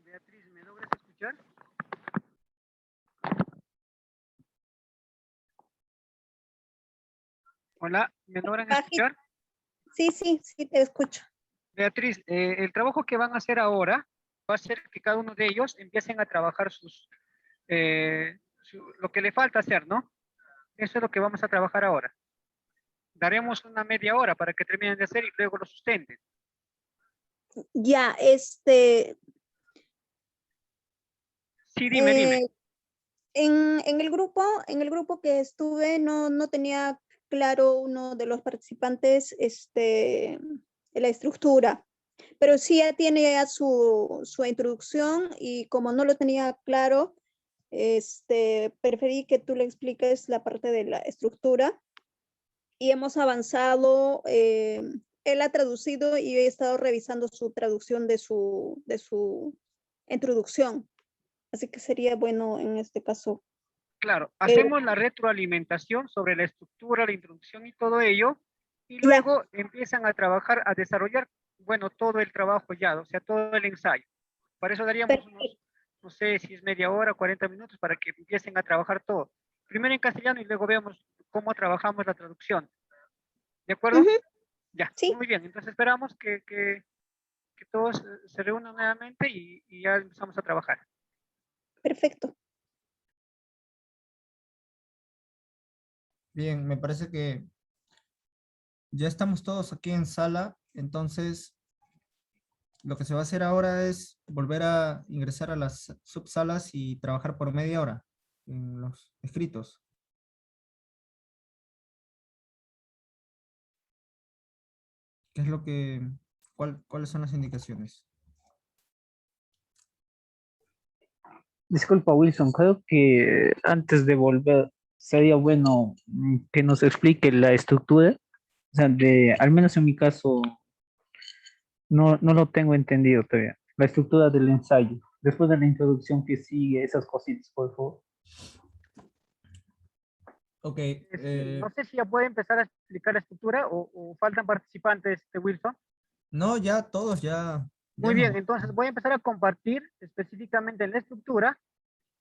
Beatriz, ¿me logras escuchar? Hola, ¿me logran escuchar? Sí, sí, sí, te escucho. Beatriz, el trabajo que van a hacer ahora va a ser que cada uno de ellos empiecen a trabajar lo que le falta hacer, ¿no? Eso es lo que vamos a trabajar ahora. Daremos una media hora para que terminen de hacer y luego lo sustenten. Ya, Sí, dime. en el grupo que estuve, no tenía claro uno de los participantes, la estructura, pero sí ya tiene ya su introducción y como no lo tenía claro, preferí que tú le expliques la parte de la estructura y hemos avanzado. Él ha traducido y he estado revisando su traducción de su introducción. Así que sería bueno en este caso. Claro, hacemos la retroalimentación sobre la estructura, la introducción y todo ello, y luego empiezan a trabajar, a desarrollar, bueno, todo el trabajo ya, o sea, todo el ensayo. Para eso daríamos unos, no sé si es media hora, 40 minutos, para que empiecen a trabajar todo. Primero en castellano y luego veamos cómo trabajamos la traducción. ¿De acuerdo? Ya, Sí. muy bien. Entonces esperamos que todos se reúnan nuevamente y ya empezamos a trabajar. Perfecto. Bien, me parece que ya estamos todos aquí en sala, entonces lo que se va a hacer ahora es volver a ingresar a las subsalas y trabajar por media hora en los escritos. ¿Qué es lo que, cuáles son las indicaciones? Disculpa, Wilson, creo que antes de volver sería bueno que nos explique la estructura. O sea, al menos en mi caso, no lo tengo entendido todavía. La estructura del ensayo. Después de la introducción que sigue, esas cositas, por favor. Ok. No sé si ya puede empezar a explicar la estructura o faltan participantes, Wilson. No, ya todos ya. Muy bien, entonces voy a empezar a compartir específicamente la estructura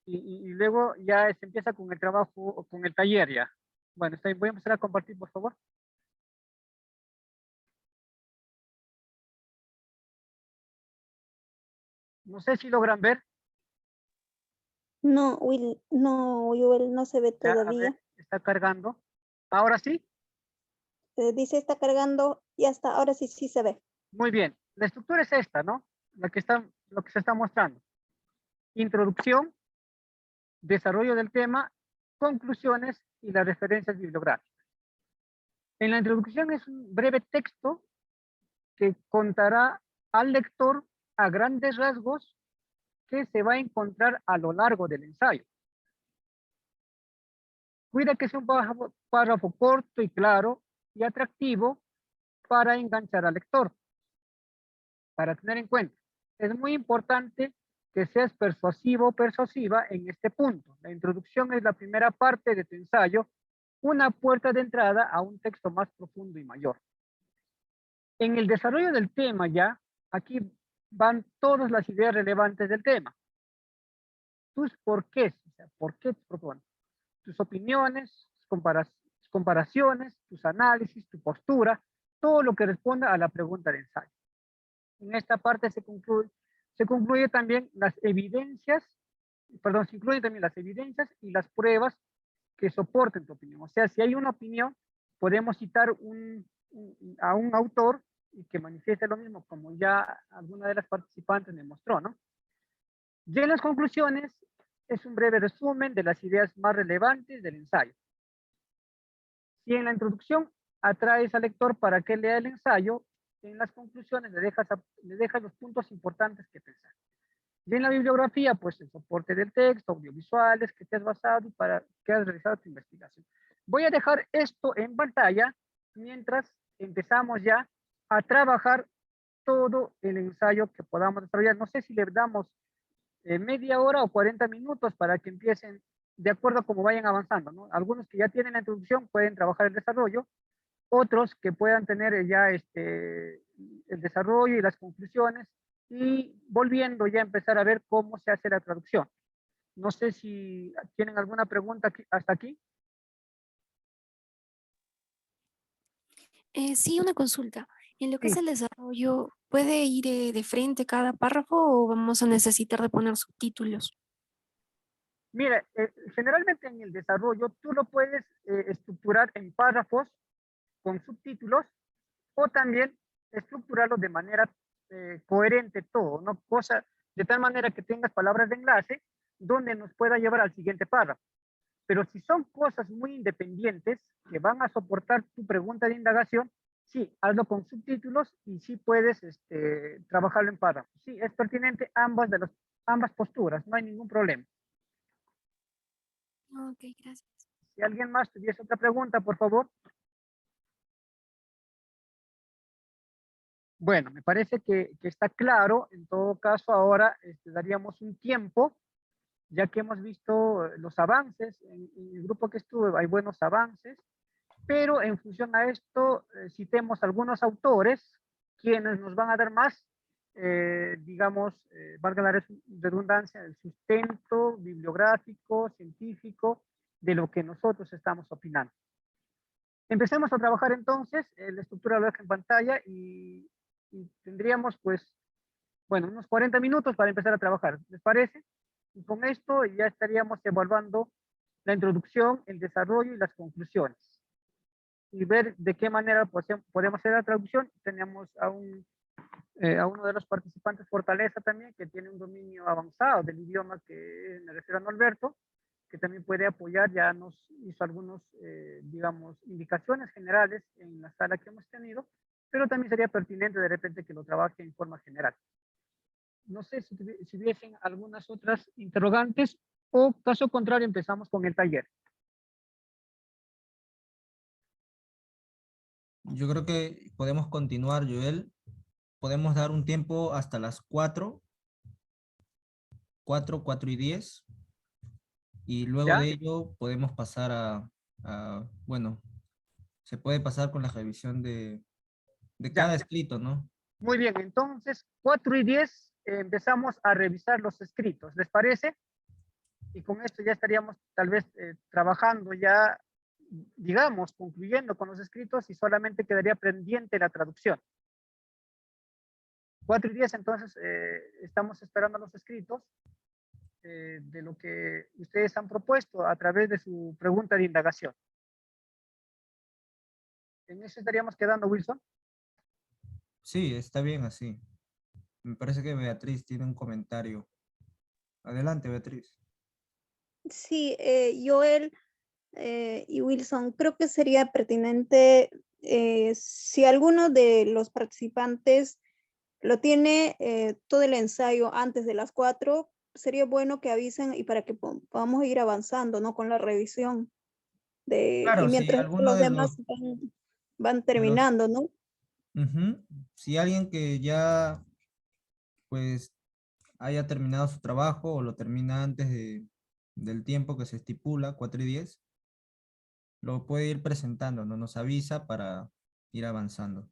y luego ya se empieza con el trabajo, con el taller ya. Bueno, voy a empezar a compartir, por favor. No sé si logran ver. No, Will, no se ve Ya, todavía. a ver, está cargando. ¿Ahora sí? Dice está cargando y hasta ahora sí se ve. Muy bien. La estructura es esta, ¿no? Lo que se está mostrando. Introducción, desarrollo del tema, conclusiones y las referencias bibliográficas. En la introducción es un breve texto que contará al lector a grandes rasgos que se va a encontrar a lo largo del ensayo. Cuida que sea un párrafo corto y claro y atractivo para enganchar al lector. Para tener en cuenta, es muy importante que seas persuasivo o persuasiva en este punto. La introducción es la primera parte de tu ensayo, una puerta de entrada a un texto más profundo y mayor. En el desarrollo del tema ya, aquí van todas las ideas relevantes del tema. Tus porqués, o sea, por qué te propones, tus opiniones, comparaciones, tus análisis, tu postura, todo lo que responda a la pregunta de ensayo. En esta parte se concluye también las evidencias, se incluyen también las evidencias y las pruebas que soporten tu opinión. O sea, si hay una opinión, podemos citar a un autor y que manifieste lo mismo, como ya alguna de las participantes demostró, ¿no? Ya en las conclusiones, es un breve resumen de las ideas más relevantes del ensayo. Si en la introducción atraes al lector para que lea el ensayo, en las conclusiones le dejas los puntos importantes que pensar. Y en la bibliografía, pues el soporte del texto, audiovisuales que te has basado y para que has realizado tu investigación. Voy a dejar esto en pantalla mientras empezamos ya a trabajar todo el ensayo que podamos desarrollar. No sé si le damos media hora o 40 minutos para que empiecen de acuerdo a cómo vayan avanzando, ¿no? Algunos que ya tienen la introducción pueden trabajar el desarrollo, otros que puedan tener ya el desarrollo y las conclusiones y volviendo ya a empezar a ver cómo se hace la traducción. No sé si tienen alguna pregunta hasta aquí. Sí, una consulta. En lo que es Sí, el desarrollo, ¿puede ir de frente cada párrafo o vamos a necesitar de poner subtítulos? mira, generalmente en el desarrollo tú lo puedes estructurar en párrafos con subtítulos o también estructurarlo de manera coherente todo, ¿no? Cosa, de tal manera que tengas palabras de enlace donde nos pueda llevar al siguiente párrafo. Pero si son cosas muy independientes que van a soportar tu pregunta de indagación, sí, hazlo con subtítulos y sí puedes trabajarlo en párrafos. Sí, es pertinente ambas posturas, no hay ningún problema. Ok, gracias. Si alguien más tuviese otra pregunta, por favor. Bueno, me parece que está claro. En todo caso, ahora daríamos un tiempo, ya que hemos visto los avances. En el grupo que estuve hay buenos avances, pero en función a esto, citemos algunos autores quienes nos van a dar más, digamos, valga la redundancia, el sustento bibliográfico, científico, de lo que nosotros estamos opinando. Empecemos a trabajar entonces, la estructura lo dejo en pantalla y tendríamos pues, bueno, unos 40 minutos para empezar a trabajar, ¿les parece? Y con esto ya estaríamos evaluando la introducción, el desarrollo y las conclusiones. Y ver de qué manera podemos hacer la traducción. Tenemos a uno de los participantes, Fortaleza también, que tiene un dominio avanzado del idioma que me refiero a Norberto, que también puede apoyar, ya nos hizo algunos, digamos, indicaciones generales en la sala que hemos tenido, pero también sería pertinente de repente que lo trabaje en forma general. No sé si hubiesen algunas otras interrogantes o caso contrario empezamos con el taller. Yo creo que podemos continuar, Joel. Podemos dar un tiempo hasta las 4:10, y luego ¿Ya? de ello podemos pasar bueno, se puede pasar con la revisión de Ya. cada escrito, ¿no? Muy bien, entonces 4:10 empezamos a revisar los escritos, ¿les parece? Y con esto ya estaríamos tal vez trabajando ya, digamos, concluyendo con los escritos y solamente quedaría pendiente la traducción. 4:10 entonces estamos esperando los escritos de lo que ustedes han propuesto a través de su pregunta de indagación. En eso estaríamos quedando, Wilson. Sí, está bien así. Me parece que Beatriz tiene un comentario. Adelante, Beatriz. Sí, Joel y Wilson, creo que sería pertinente si alguno de los participantes lo tiene todo el ensayo antes de las 4, sería bueno que avisen y para que podamos ir avanzando, ¿no? Con la revisión y Claro, si mientras alguno los demás van de los, terminando, ¿no? ujú, si alguien que ya pues haya terminado su trabajo o lo termina antes del tiempo que se estipula, 4:10, lo puede ir presentando, ¿no? Nos avisa para ir avanzando.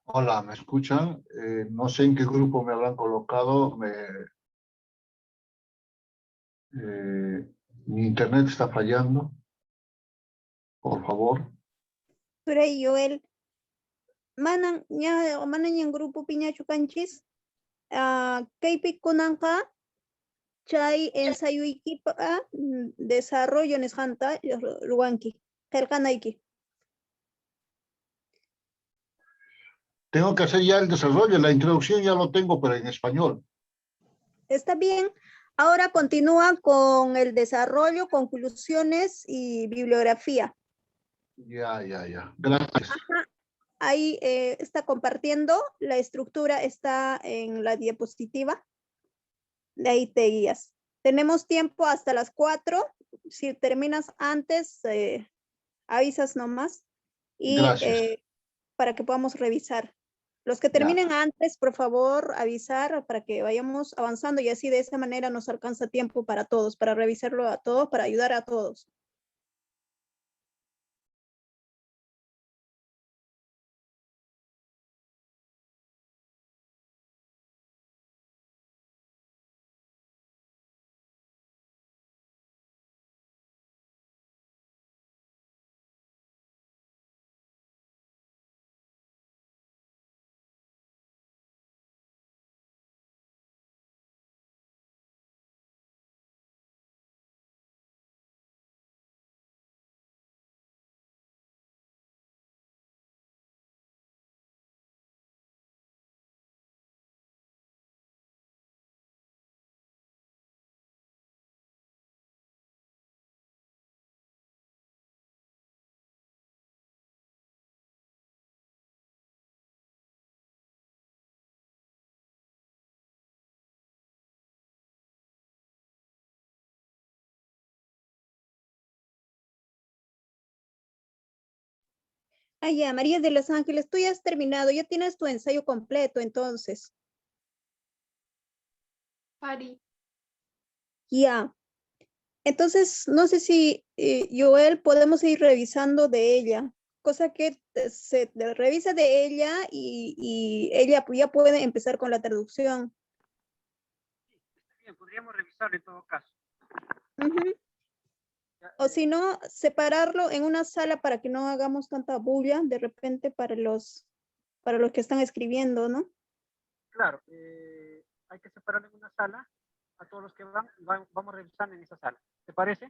Hola, ¿me escuchan? No sé en qué grupo me habrán colocado. Mi internet está fallando. Por favor. Suray Joel, manan yang grupo piñachu kanchis, kaypi kunanqa, chay ensayuykipa desarrollo nisqanta ruwanki, qillqanayki. Tengo que hacer ya el desarrollo. La introducción ya lo tengo, pero en español. Está bien. Ahora continúa con el desarrollo, conclusiones y bibliografía. Ya. Gracias. Ahí está compartiendo, la estructura está en la diapositiva. De ahí te guías. Tenemos tiempo hasta las 4. Si terminas antes, avisas nomás. Y Gracias. para que podamos revisar. Los que Ya. terminen antes, por favor, avisar para que vayamos avanzando y así de esa manera nos alcanza tiempo para todos, para revisarlo a todos, para ayudar a todos. Ah, ya, María de los Ángeles, tú ya has terminado, ya tienes tu ensayo completo, entonces. Pari. Ya. Entonces, no sé si Joel podemos ir revisando de ella, cosa que se revisa de ella y ella ya puede empezar con la traducción. Bien, podríamos revisar en todo caso. Ujú. O si no, separarlo en una sala para que no hagamos tanta bulla de repente para los que están escribiendo, ¿no? Claro, hay que separar en una sala a todos los que vamos revisando en esa sala. ¿Te parece?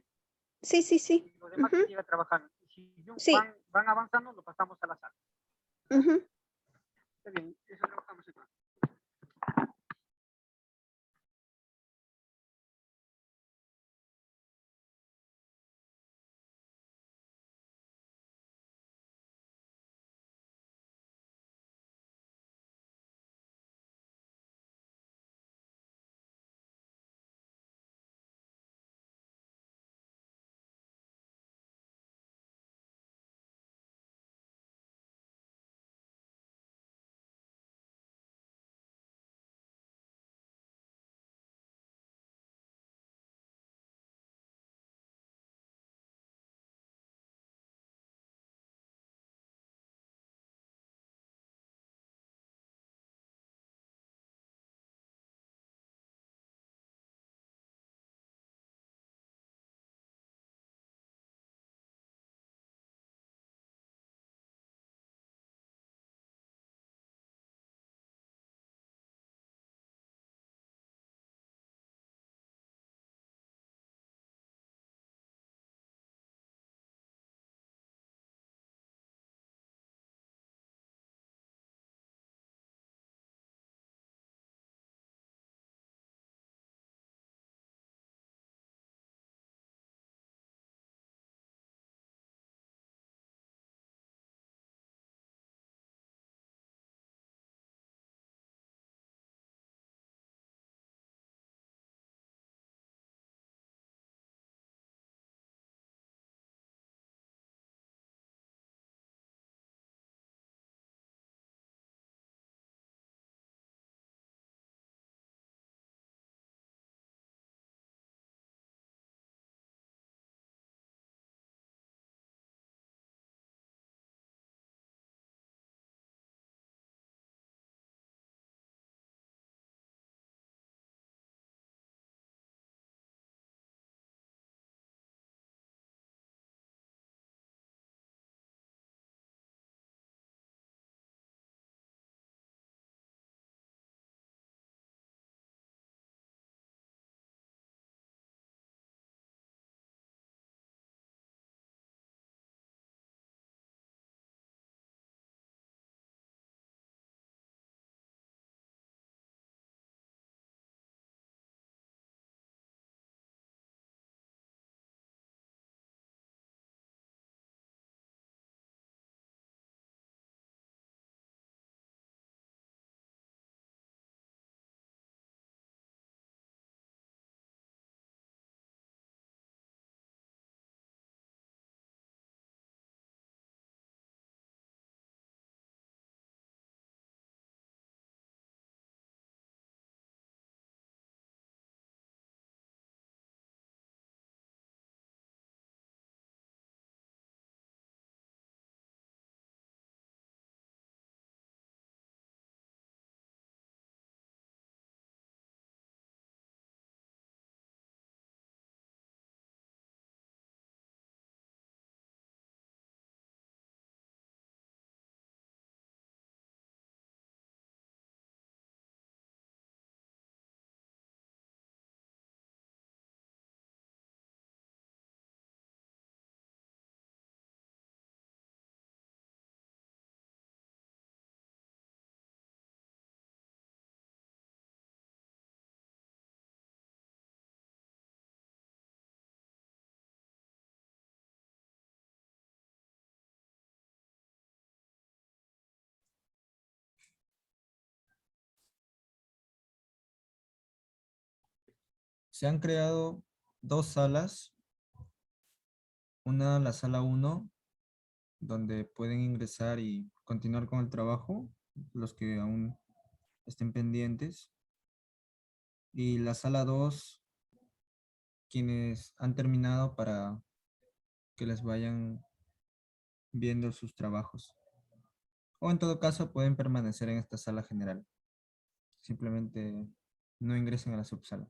Sí, sí, sí. Y los demás Ujú. que sigan trabajando. Y si Sí. van avanzando, lo pasamos a la sala. Ujú. Está bien, eso trabajamos entonces. Se han creado dos salas. Una, la sala 1, donde pueden ingresar y continuar con el trabajo, los que aún estén pendientes. Y la sala 2, quienes han terminado para que les vayan viendo sus trabajos. O en todo caso pueden permanecer en esta sala general. Simplemente no ingresen a la subsala.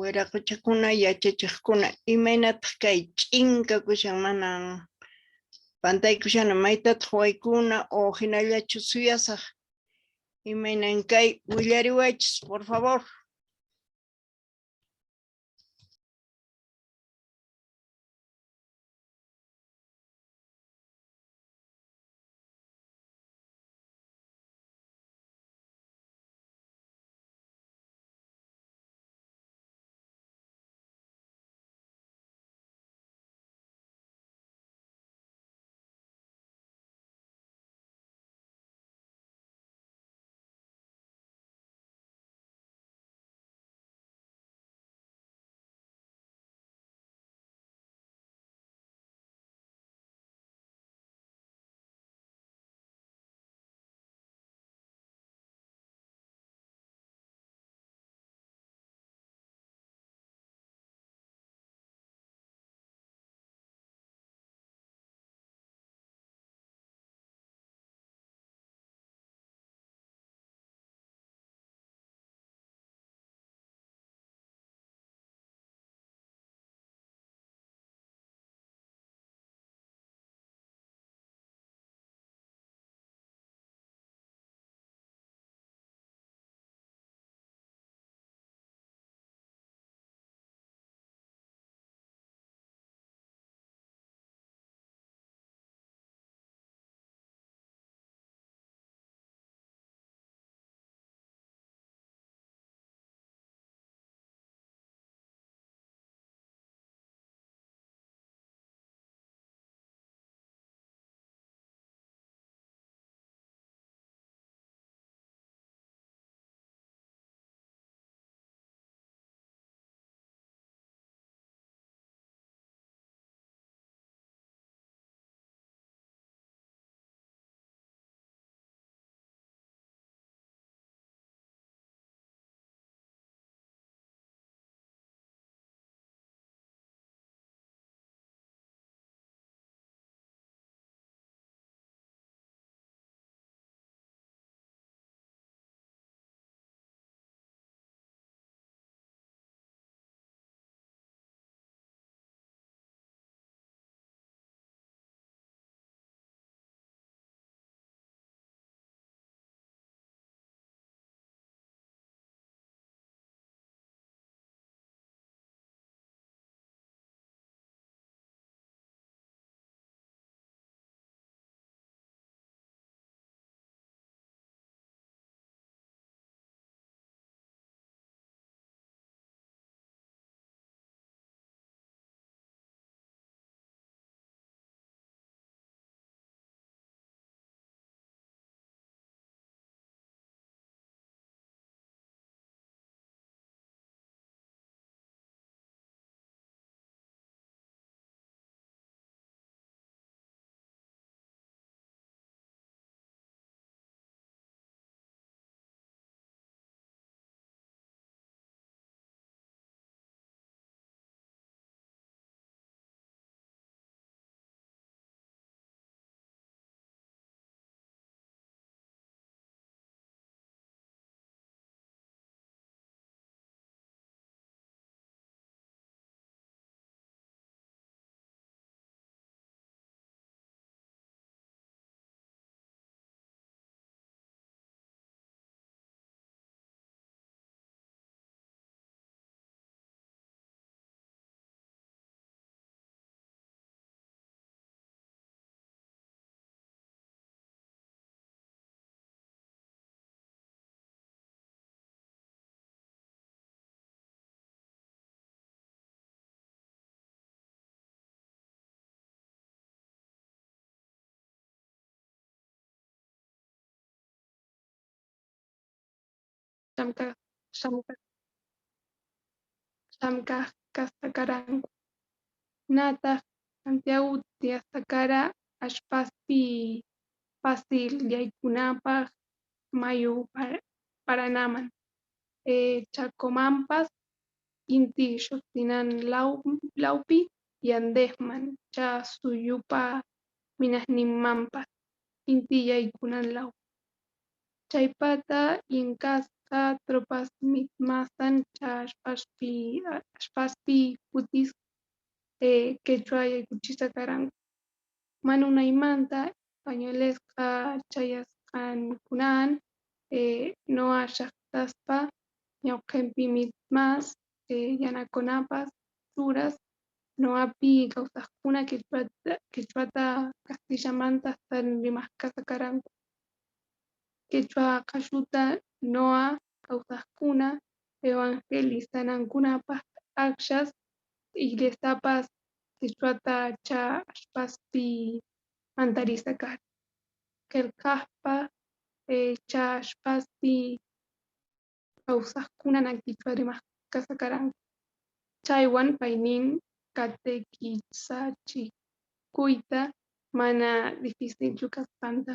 wiraquchakuna yachachiqkuna imaynataq kay ch'inkakushan manan pantaykushana maytataq waykuna o hinallachu suyasaq imaynan kay willariwaychis por favor. Samk'asqaranku. Nataq Santiago Tiastakara ashpaspi fácil yaykunapaq mayu Paranáman. Chacomanpas inti lawpi yandejman cha suyupa minaqninmanpas inti yaykunanlaw. Chaypata Incasqa tropas mitmasan ashpaspi putis quechua yaykuchista karanku. Mana unaymanta españolesqa chayasqankunan noa llaqtaspa ñawqanpi mitmas yanakunapas ruras noapi kawsaqkuna quechuata castillamanta hasta rimasqkasa karanku. Quechua qashuta noa kawsaqkuna evangelizanankunapaq aqshas iglesiapas quechuata ashpaspi mantarisa kar. Qillqaqpa cha ashpaspi kawsaqkunanan quechua rimasqkasa karanku. Chaywan paynin katekisachikuyta mana dificilchu kasqanta.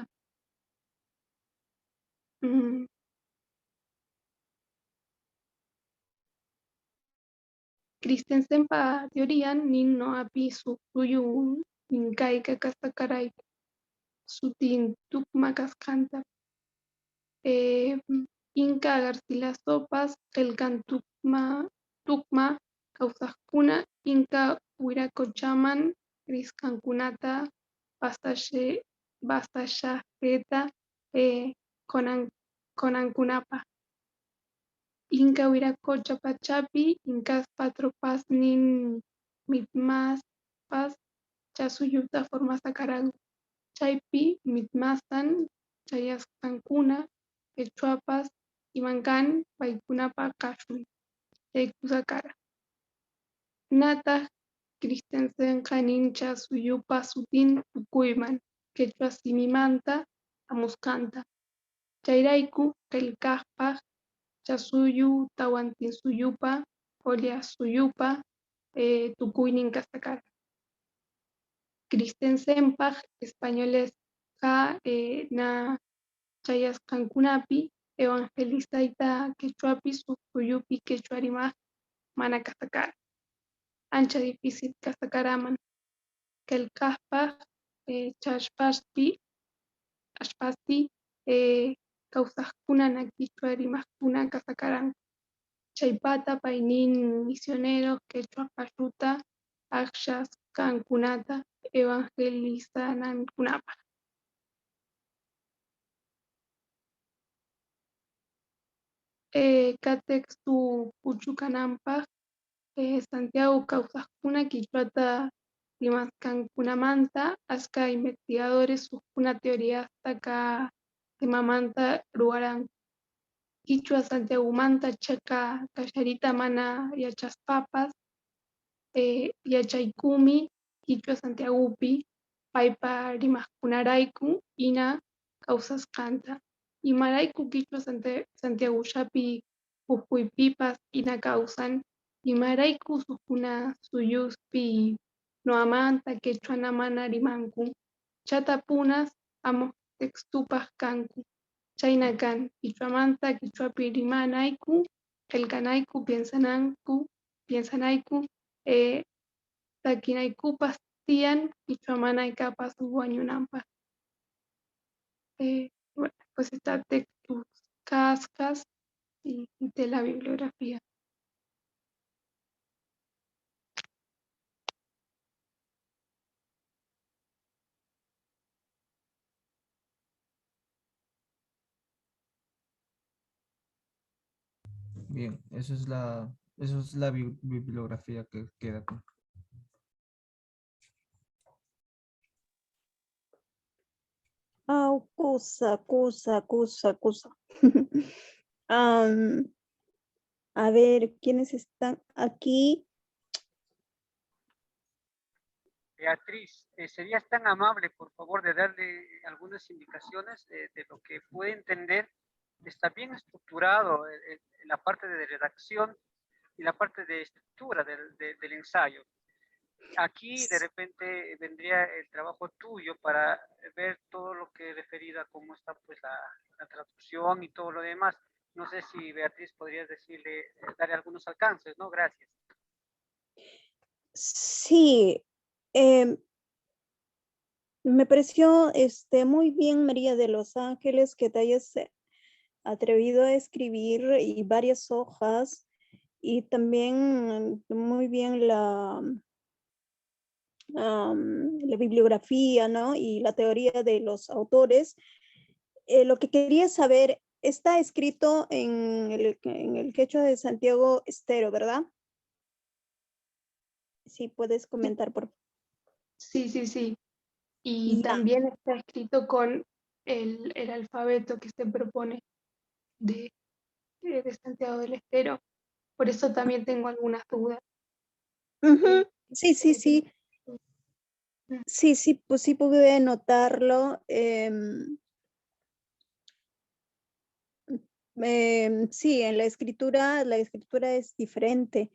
Christensenpa teorian nin noapi suq suyu inkayqa kasta karayku sutin tukma kasqanta. Inca Garcilasopas qillqan tukma kawsaqkuna Inca Wiraquchaman risqankunata basashaqeta konankunapaq. Inca Wiraqucha pachapi Incaspa tropasnin mitmaspas chasuyuta formasa karanku. Chaypi mitmasan chayasqankuna quechuapas imankan paykunapa kashun yaykusa kara. Nataq Christensenqa nin chasuyupa sutin tukuyman quechua simimanta hamusqanta. Chayrayku qillqaqpaq chasuyu tawantinsuyupa Juliaksuyupa tukuynin kasta kara. Christensenpaq españolesqa na chayasqankunapi evangelizayta quechuapi suq suyupi quechua rimaq mana kasta kara. Ancha difícil kasta karaman. Qillqaqpaq ashpaspi kawsaqkunana quechua rimaqkuna kasta karanku. Chaypata paynin misioneros quechua qashuta aqshasqankunata evangelizanankunapaq. Katextu puchukananpaq Santiago kawsaqkuna quechuata rimasqankunamanta ashka investigadores suqkuna teoriastaqa imamanta ruwaranku. Quechua Santiagomanta chaqa kasharita mana yachaspapas yachaykumi quechua Santiagopi paypa rimaqkunarayku hina kawsasqanta. Imarayku quechua Santiagollapi ukuypipas hina kawsan, imarayku suqkuna suyuspi noamanta quechuana mana rimanku. Chatapunas hamuq textupaq kanku. Chayna kan quechuamanta quechuapi rimanayku, qillqanayku, piensanayku, takinaykupas tiyan quechua manaykapas wañunanpaq. Pues está textos kasqas y de la bibliografía. Bien, eso es la bibliografía que queda aquí. Cusa. A ver, ¿quiénes están aquí? Beatriz, ¿serías tan amable, por favor, de darle algunas indicaciones de lo que puede entender? Está bien estructurado la parte de redacción y la parte de estructura del ensayo. Aquí de repente vendría el trabajo tuyo para ver todo lo que referido a cómo está pues la traducción y todo lo demás. No sé si Beatriz podrías decirle, darle algunos alcances, ¿no? Gracias. Sí, me pareció muy bien, María de los Ángeles, que te hayas atrevido a escribir y varias hojas y también muy bien la bibliografía, ¿no? Y la teoría de los autores. Lo que quería saber, está escrito en el quechua de Santiago Estero, ¿verdad? Sí, puedes comentar, por favor. Sí, sí, sí. Y Ya. también está escrito con el alfabeto que se propone de, de Santiago del Estero. Por eso también tengo algunas dudas. Ujú. Sí, sí, de que- sí. Sí, sí, pues sí pude notarlo. Sí, en la escritura es diferente.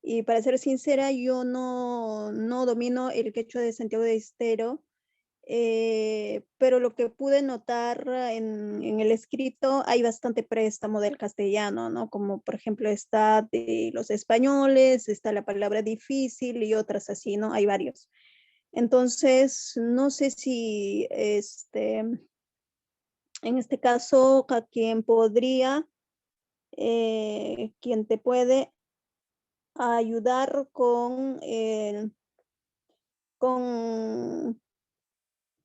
Y para ser sincera, yo no domino el quechua de Santiago de Estero, pero lo que pude notar en el escrito, hay bastante préstamo del castellano, ¿no? Como por ejemplo está de los españoles, está la palabra difícil y otras así, ¿no? Hay varios. Entonces, no sé si en este caso, a quien podría, quien te puede ayudar con,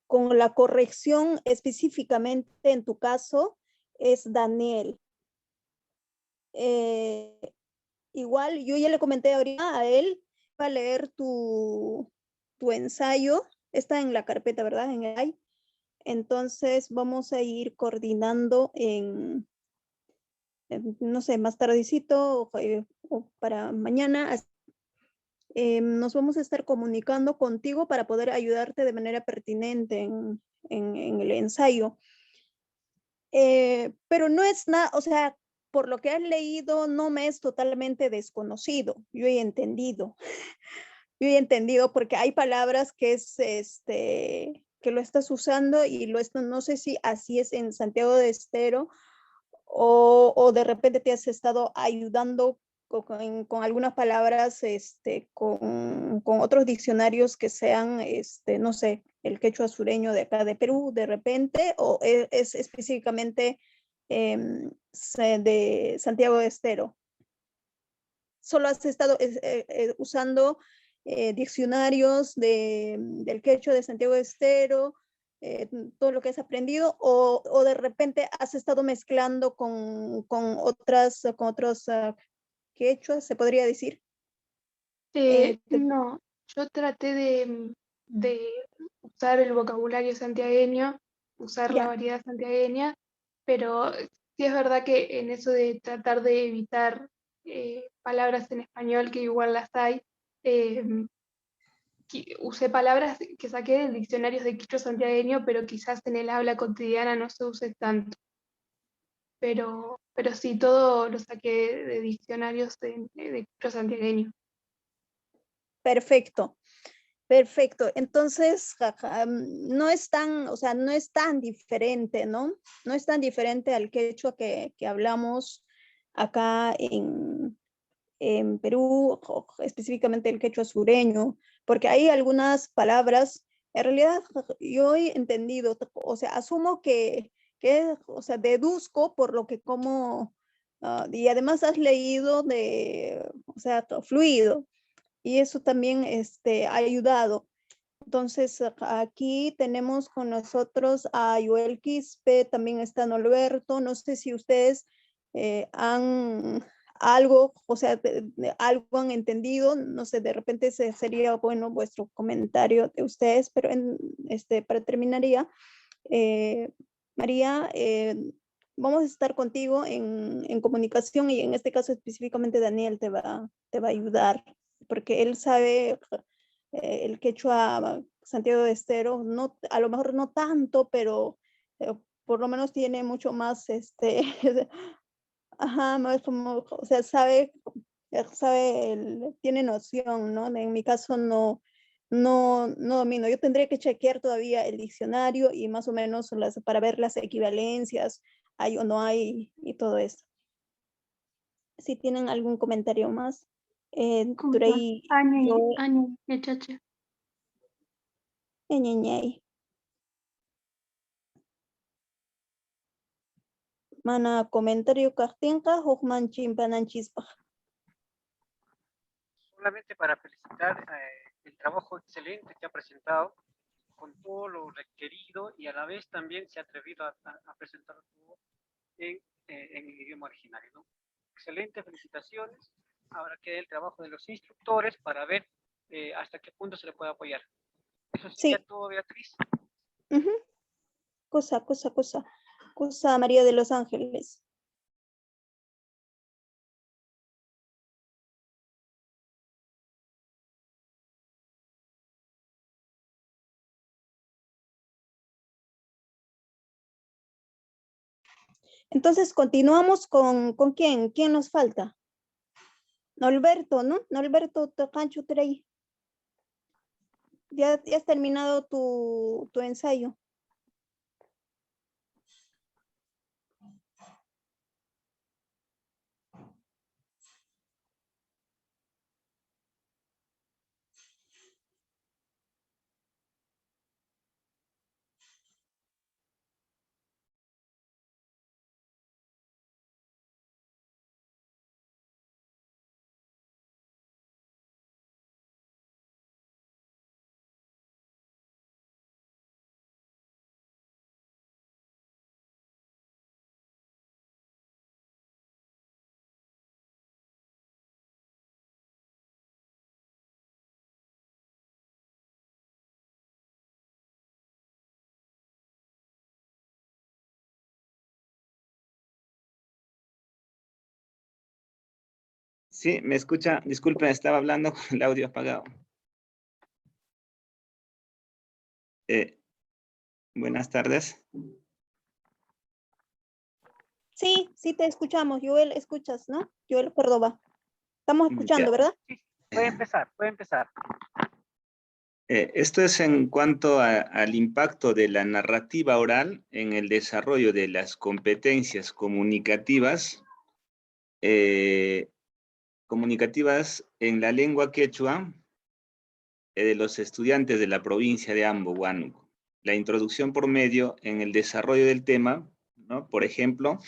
con la corrección específicamente en tu caso, es Daniel. Eh, Igual, yo ya le comenté ahorita a él, va a leer tu ensayo, está en la carpeta, ¿verdad? En el AI. Entonces vamos a ir coordinando no sé, más tardecito o para mañana. Nos vamos a estar comunicando contigo para poder ayudarte de manera pertinente en el ensayo. Pero no es nada, o sea, por lo que has leído, no me es totalmente desconocido. Yo he entendido. Yo he entendido porque hay palabras que que lo estás usando y no sé si así es en Santiago de Estero o de repente te has estado ayudando con algunas palabras, con otros diccionarios que sean, no sé, el quechua sureño de acá de Perú, de repente, o es específicamente de Santiago de Estero. Solo has estado usando diccionarios del quechua de Santiago de Estero, todo lo que has aprendido, o de repente has estado mezclando con otros quechuas, se podría decir. no, yo traté de usar el vocabulario santiagueño, usar la Ya, variedad santiagueña, pero sí es verdad que en eso de tratar de evitar palabras en español, que igual las hay, eh, usé palabras que saqué de diccionarios de quichua santiagueño, pero quizás en el habla cotidiana no se use tanto. Pero sí, todo lo saqué de diccionarios de quichua santiagueño. perfecto. Perfecto. Entonces, no es tan, o sea, no es tan diferente, ¿no? No es tan diferente al quechua que hablamos acá en Perú, específicamente el quechua sureño, porque hay algunas palabras, en realidad yo he entendido, o sea, asumo o sea, deduzco por lo que como, y además has leído o sea, fluido, y eso también ha ayudado. Entonces, aquí tenemos con nosotros a Joel Quispe, también está Norberto. No sé si ustedes han algo, o sea, algo han entendido. No sé, de repente sería bueno vuestro comentario de ustedes, pero para terminaría, María, vamos a estar contigo en comunicación y en este caso específicamente Daniel te va a ayudar porque él sabe el quechua Santiago de Estero, no, a lo mejor no tanto, pero por lo menos tiene mucho más, ajá, más como, o sea, tiene noción, ¿no? En mi caso no domino. Yo tendría que chequear todavía el diccionario y más o menos para ver las equivalencias, hay o no hay y todo esto. Si tienen algún comentario más, por ahí yo, Año, muchacha. ñeñey. Mana comentario kastinqa hukman chimpananchispa. Solamente para felicitar el trabajo excelente que ha presentado con todo lo requerido y a la vez también se ha atrevido a presentar todo en el idioma originario, ¿no? Excelente, felicitaciones. Ahora queda el trabajo de los instructores para ver hasta qué punto se le puede apoyar. Eso sería Sí. todo, Beatriz. Ujú. Cosa María de los Ángeles. Entonces continuamos con quién. ¿Quién nos falta? Norberto, ¿no? Norberto Tocancho Trey. Ya has terminado tu ensayo. Sí, me escucha. Disculpen, estaba hablando con el audio apagado. Buenas tardes. Sí, te escuchamos. Joel, escuchas, ¿no? Joel Córdoba. Estamos escuchando, ¿verdad? Sí, puede empezar. Esto es en cuanto al impacto de la narrativa oral en el desarrollo de las competencias comunicativas en la lengua quechua de los estudiantes de la provincia de Ambo, Huánuco. La introducción por medio en el desarrollo del tema, ¿no? Por ejemplo,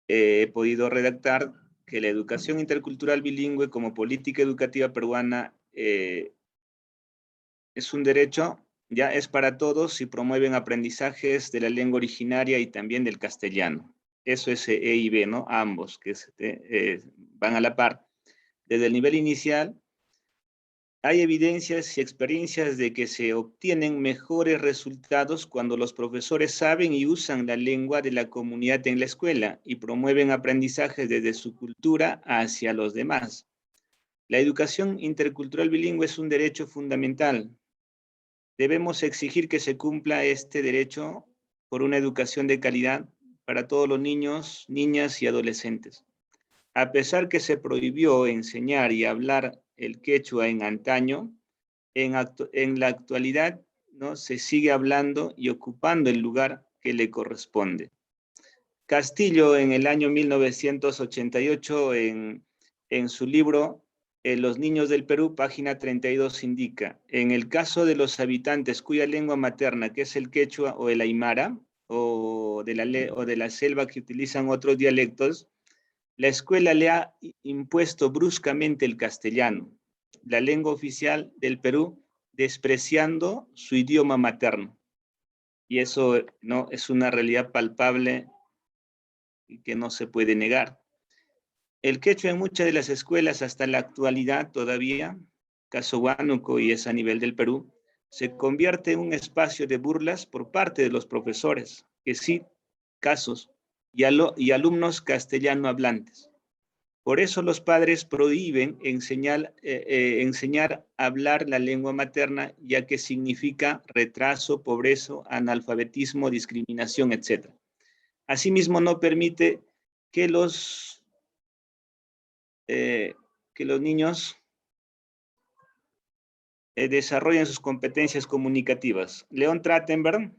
he podido redactar que la educación intercultural bilingüe como política educativa peruana es un derecho, ya es para todos y promueven aprendizajes de la lengua originaria y también del castellano. Eso es E y B, ¿no? Ambos, que van a la par. Desde el nivel inicial, hay evidencias y experiencias de que se obtienen mejores resultados cuando los profesores saben y usan la lengua de la comunidad en la escuela y promueven aprendizajes desde su cultura hacia los demás. La educación intercultural bilingüe es un derecho fundamental. Debemos exigir que se cumpla este derecho por una educación de calidad para todos los niños, niñas y adolescentes. A pesar que se prohibió enseñar y hablar el quechua en antaño, en la actualidad, ¿no? Se sigue hablando y ocupando el lugar que le corresponde. Castillo, en el año 1988, en su libro Los niños del Perú, página 32, indica: en el caso de los habitantes cuya lengua materna, que es el quechua o el aymara, o de la selva, que utilizan otros dialectos, la escuela le ha impuesto bruscamente el castellano, la lengua oficial del Perú, despreciando su idioma materno. Y eso, ¿no?, es una realidad palpable y que no se puede negar. El quechua en muchas de las escuelas hasta la actualidad todavía, caso Huánuco y es a nivel del Perú, se convierte en un espacio de burlas por parte de los profesores, que sí, casos, y alumnos castellano hablantes. Por eso los padres prohíben enseñar a hablar la lengua materna, ya que significa retraso, pobreza, analfabetismo, discriminación, etc. Asimismo, no permite que los niños desarrollen sus competencias comunicativas. Leon Trattenberg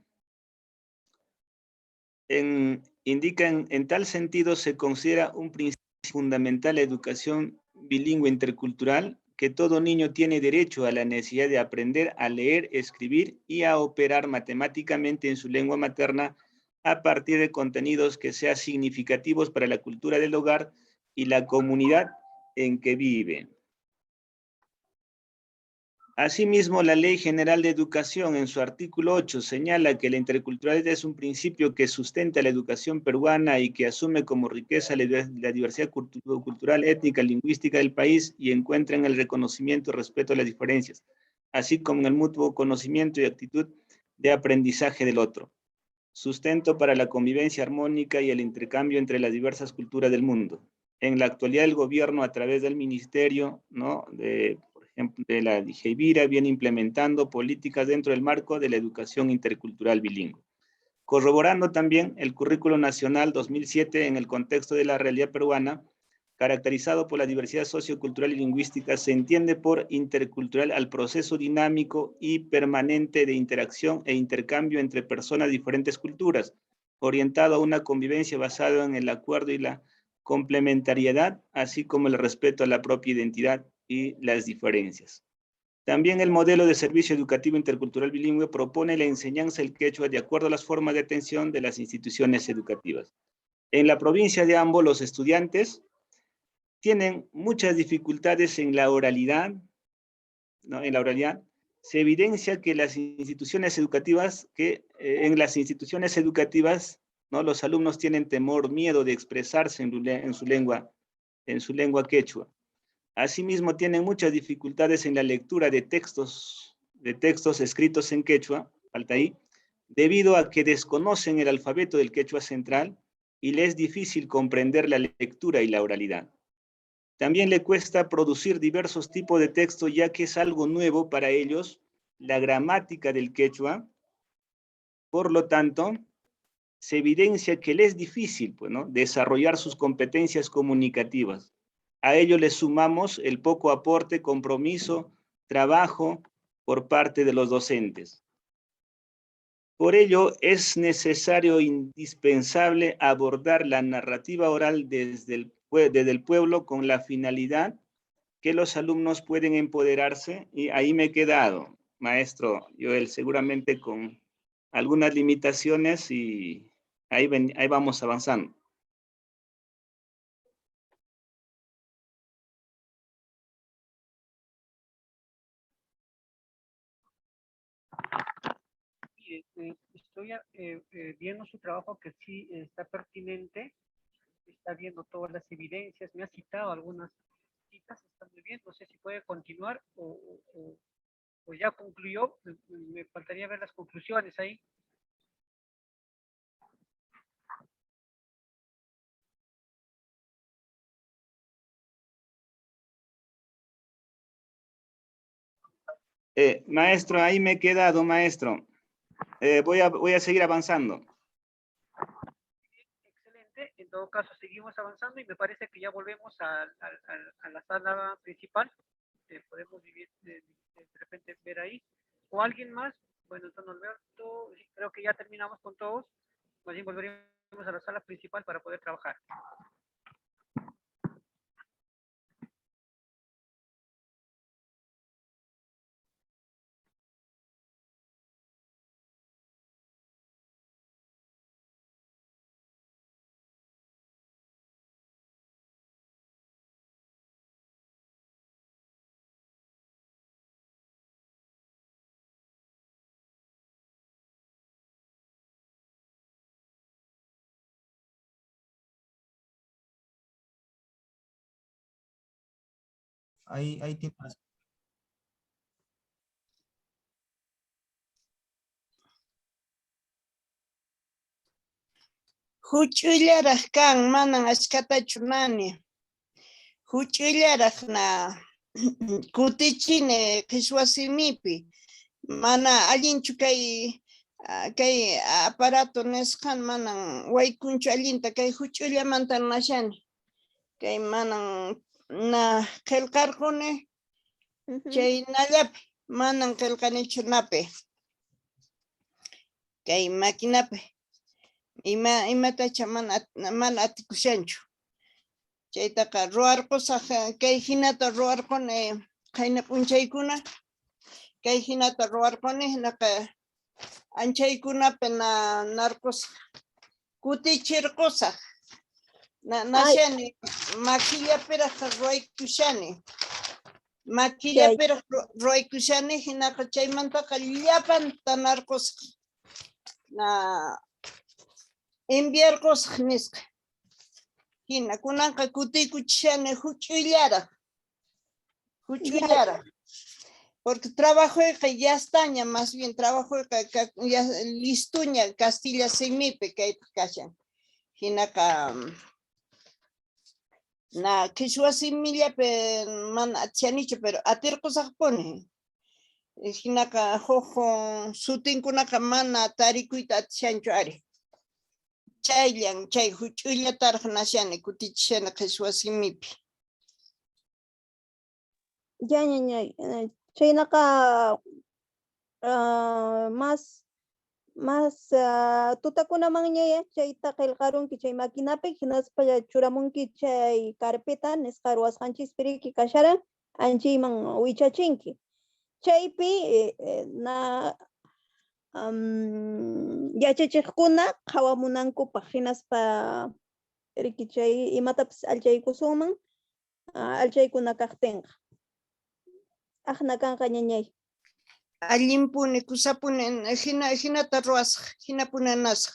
indica: en tal sentido se considera un principio fundamental la educación bilingüe intercultural, que todo niño tiene derecho a la necesidad de aprender a leer, escribir y a operar matemáticamente en su lengua materna a partir de contenidos que sean significativos para la cultura del hogar y la comunidad en que vive. Asimismo, la Ley General de Educación en su artículo 8 señala que la interculturalidad es un principio que sustenta la educación peruana y que asume como riqueza la diversidad cultural, étnica, lingüística del país y encuentra en el reconocimiento y respeto a las diferencias, así como en el mutuo conocimiento y actitud de aprendizaje del otro. Sustento para la convivencia armónica y el intercambio entre las diversas culturas del mundo. En la actualidad, el gobierno, a través del ministerio, ¿no?, por ejemplo, de la DIGEVIRA, viene implementando políticas dentro del marco de la educación intercultural bilingüe. Corroborando también el Currículo Nacional 2007 en el contexto de la realidad peruana, caracterizado por la diversidad sociocultural y lingüística, se entiende por intercultural al proceso dinámico y permanente de interacción e intercambio entre personas de diferentes culturas, orientado a una convivencia basada en el acuerdo y la complementariedad, así como el respeto a la propia identidad y las diferencias. También el modelo de servicio educativo intercultural bilingüe propone la enseñanza del quechua de acuerdo a las formas de atención de las instituciones educativas. En la provincia de Ambo, los estudiantes tienen muchas dificultades en la oralidad, ¿no? En la oralidad se evidencia que las instituciones educativas, en las instituciones educativas, ¿no?, los alumnos tienen temor, miedo de expresarse en su lengua quechua. Asimismo, tienen muchas dificultades en la lectura de textos escritos en quechua, falta ahí, debido a que desconocen el alfabeto del quechua central y les es difícil comprender la lectura y la oralidad. También le cuesta producir diversos tipos de texto, ya que es algo nuevo para ellos, la gramática del quechua. Por lo tanto, se evidencia que les es difícil, pues, ¿no?, desarrollar sus competencias comunicativas. A ello le sumamos el poco aporte, compromiso, trabajo por parte de los docentes. Por ello, es necesario, indispensable, abordar la narrativa oral desde el pueblo con la finalidad que los alumnos pueden empoderarse. Y ahí me he quedado, maestro Joel, seguramente con algunas limitaciones, y ahí vamos avanzando. Estoy viendo su trabajo, que sí está pertinente, está viendo todas las evidencias, me ha citado algunas citas, está muy bien, no sé si puede continuar o ya concluyó. Me faltaría ver las conclusiones ahí. Maestro, ahí me he quedado, maestro. Voy a seguir avanzando. Excelente, en todo caso seguimos avanzando y me parece que ya volvemos a la sala principal. Podemos de repente ver ahí. ¿O alguien más? Bueno, don Alberto, sí, creo que ya terminamos con todos. Más bien volveremos a la sala principal para poder trabajar. Ahí tienes. Huch'ullaraq kan, manan achkatachu nani. Huch'ullaraq na kutichini qhichwa simipi. Mana allinchu kay aparato nisqan manan waykunchu allinta, kay huch'ullamanta nashani. Kay manan na qillqarquni, chay nallapi manan qillqanichu napi. Kay maquinapi imatacha mana atikushanchu. Chaytaqa ruwarqusaq, kay hinata ruwarquni qayna p'unchaykuna, kay hinata ruwarquni, hinaqa anchaykunapi narqusaq. Kutichirqusaq. Nashani, maquilla peraq ruaykushani. Maquilla peraq ruaykushani, hinaqa chaymantaqa llapan tanarqusaq. Enviarqusaq nisqa. Hina kunanqa kutikuchishani huch'uylaraq. Porque trabajo ya estaña, más bien trabajo ya listuña Castilla Semipe que hay kashan. Hinaka na Quechua Similla pe man atianicho pero atirqusaq pone. Hinaka jojo sutinkunaka mana tarikuyta atiancho ari. Chayllan chay huch'ullataraq nashani kutichishani Quechua Simipi. Ya. Chaynaqa más tutakunaman ña chayta qillqarunki chay maquinapi hinaspa churamunki chay carpeta nisqa ruwasqanchispiriki kasharan anchiyman wichachinki. Chaypi yachachiqkuna qhawamunankupaq hinaspa riki chay imatapis alchaykusunman alchaykuna kaqtinqa. Ajna kanqa ñañay. Allimpuni kusapuni hinata ruwasaq, hinapunanasaq.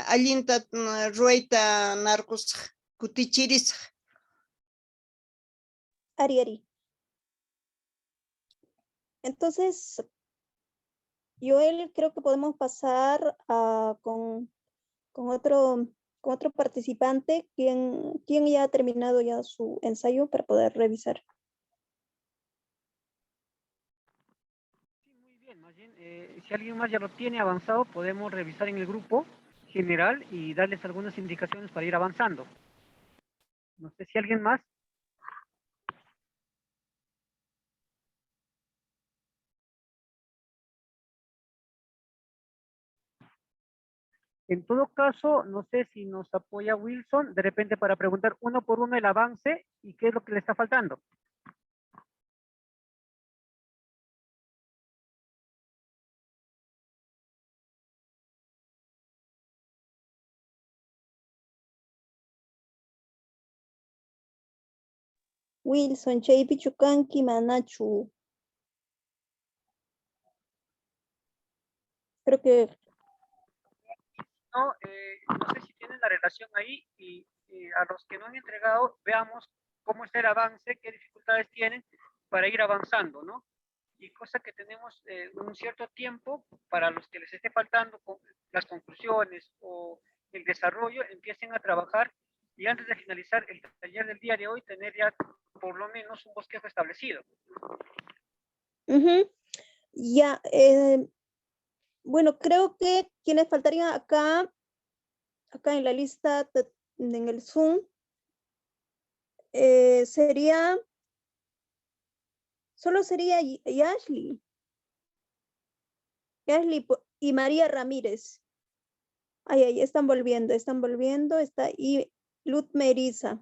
Allinta ruwayta narqusaq, kutichirisaq. Ari. Entonces, Joel, creo que podemos pasar con otro participante, quien ya ha terminado ya su ensayo para poder revisar. Más bien, si alguien más ya lo tiene avanzado, podemos revisar en el grupo general y darles algunas indicaciones para ir avanzando. No sé si alguien más. En todo caso, no sé si nos apoya Wilson, de repente para preguntar uno por uno el avance y qué es lo que le está faltando. Wilson, chaypi chukanki manachu. Creo que No, no sé si tienen la relación ahí y a los que no han entregado, veamos cómo está el avance, qué dificultades tienen para ir avanzando, ¿no? Y cosa que tenemos un cierto tiempo para los que les esté faltando las conclusiones o el desarrollo, empiecen a trabajar y antes de finalizar el taller del día de hoy, tener ya por lo menos un bosquejo establecido. Ya, bueno, creo que quienes faltarían acá en la lista, en el Zoom, solo sería Ashley y María Ramírez. Ay, están volviendo, está y Luz Merisa.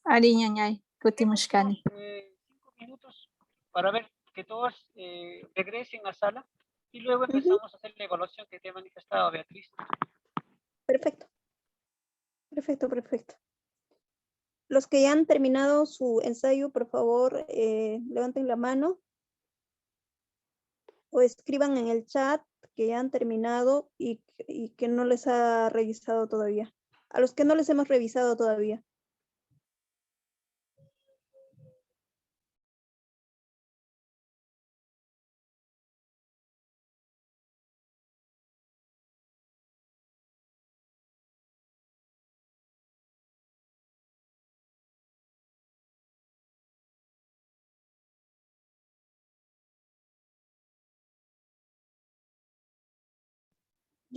Ari ñañay, kutimushkani. 5 minutos para ver que todos regresen a sala y luego empezamos a hacer la evaluación que te ha manifestado Beatriz. Perfecto. Los que ya han terminado su ensayo, por favor, levanten la mano o escriban en el chat que ya han terminado y que no les ha revisado todavía. A los que no les hemos revisado todavía.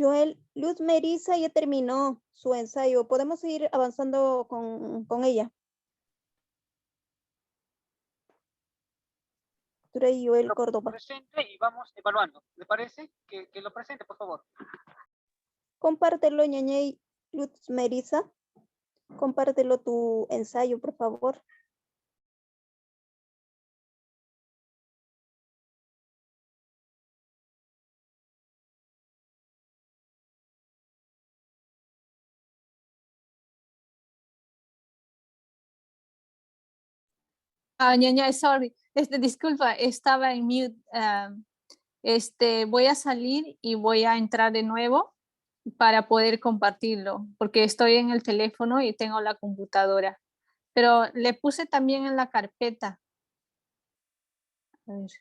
Joel, Luz Merisa ya terminó su ensayo. Podemos seguir avanzando con ella. Joel Córdoba. Presente y vamos evaluando. ¿Le parece? Que lo presente, por favor. Compártelo, ñañay Luz Merisa. Compártelo tu ensayo, por favor. Ñañay, sorry. Disculpa, estaba en mute. Voy a salir y voy a entrar de nuevo para poder compartirlo, porque estoy en el teléfono y tengo la computadora. Pero le puse también en la carpeta. A ver.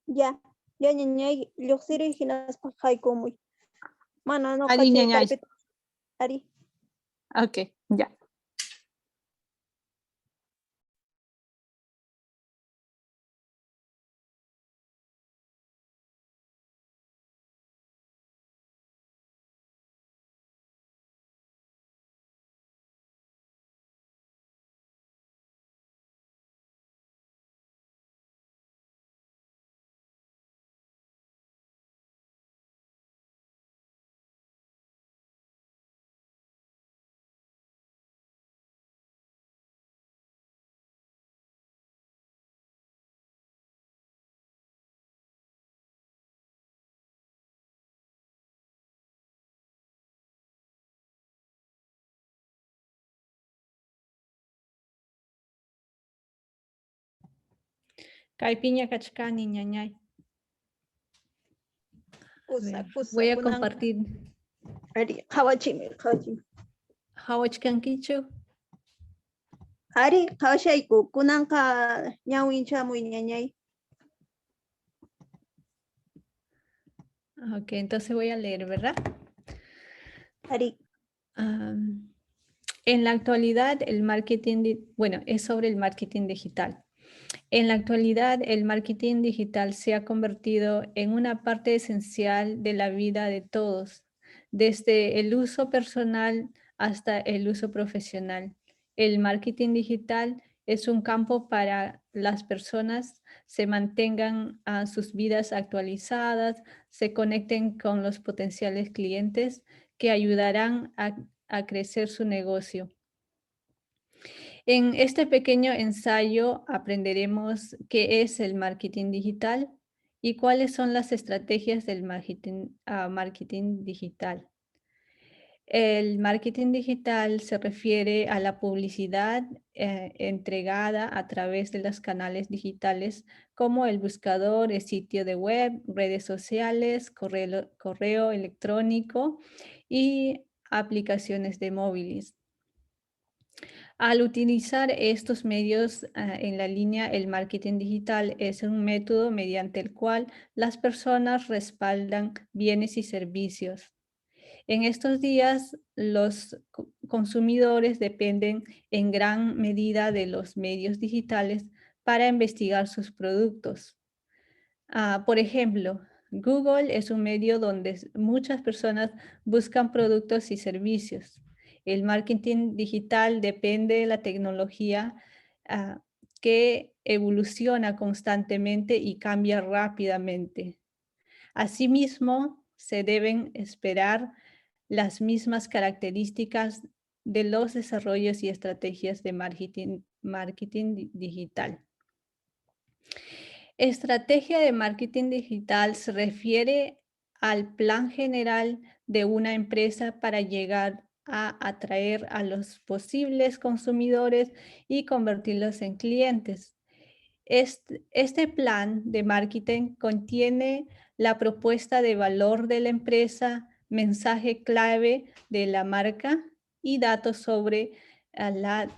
Ya, ñañay, lluqsiri hinaspa haykumuy. Mana no Ari, chay ñañay. carpeta. Ari. Ok, ya. Caipiña kachkani, ñañay. Kusa, kusa. Voy a kunan- compartir. Ari, hawachimi. Hawachkankichu. Ari, hawashayku. Kunanqa ñawinchamuy ñañay. Ok, entonces voy a leer, ¿verdad? Ari. En la actualidad, el marketing, es sobre el marketing digital. En la actualidad, el marketing digital se ha convertido en una parte esencial de la vida de todos, desde el uso personal hasta el uso profesional. El marketing digital es un campo para las personas se mantengan a sus vidas actualizadas, se conecten con los potenciales clientes que ayudarán a crecer su negocio. En este pequeño ensayo aprenderemos qué es el marketing digital y cuáles son las estrategias del marketing digital. El marketing digital se refiere a la publicidad entregada a través de los canales digitales como el buscador, el sitio de web, redes sociales, correo electrónico y aplicaciones de móviles. Al utilizar estos medios en la línea, el marketing digital es un método mediante el cual las personas respaldan bienes y servicios. En estos días, los consumidores dependen en gran medida de los medios digitales para investigar sus productos. Por ejemplo, Google es un medio donde muchas personas buscan productos y servicios. El marketing digital depende de la tecnología que evoluciona constantemente y cambia rápidamente. Asimismo, se deben esperar las mismas características de los desarrollos y estrategias de marketing digital. Estrategia de marketing digital se refiere al plan general de una empresa para llegar a atraer a los posibles consumidores y convertirlos en clientes. Este plan de marketing contiene la propuesta de valor de la empresa, mensaje clave de la marca y datos sobre la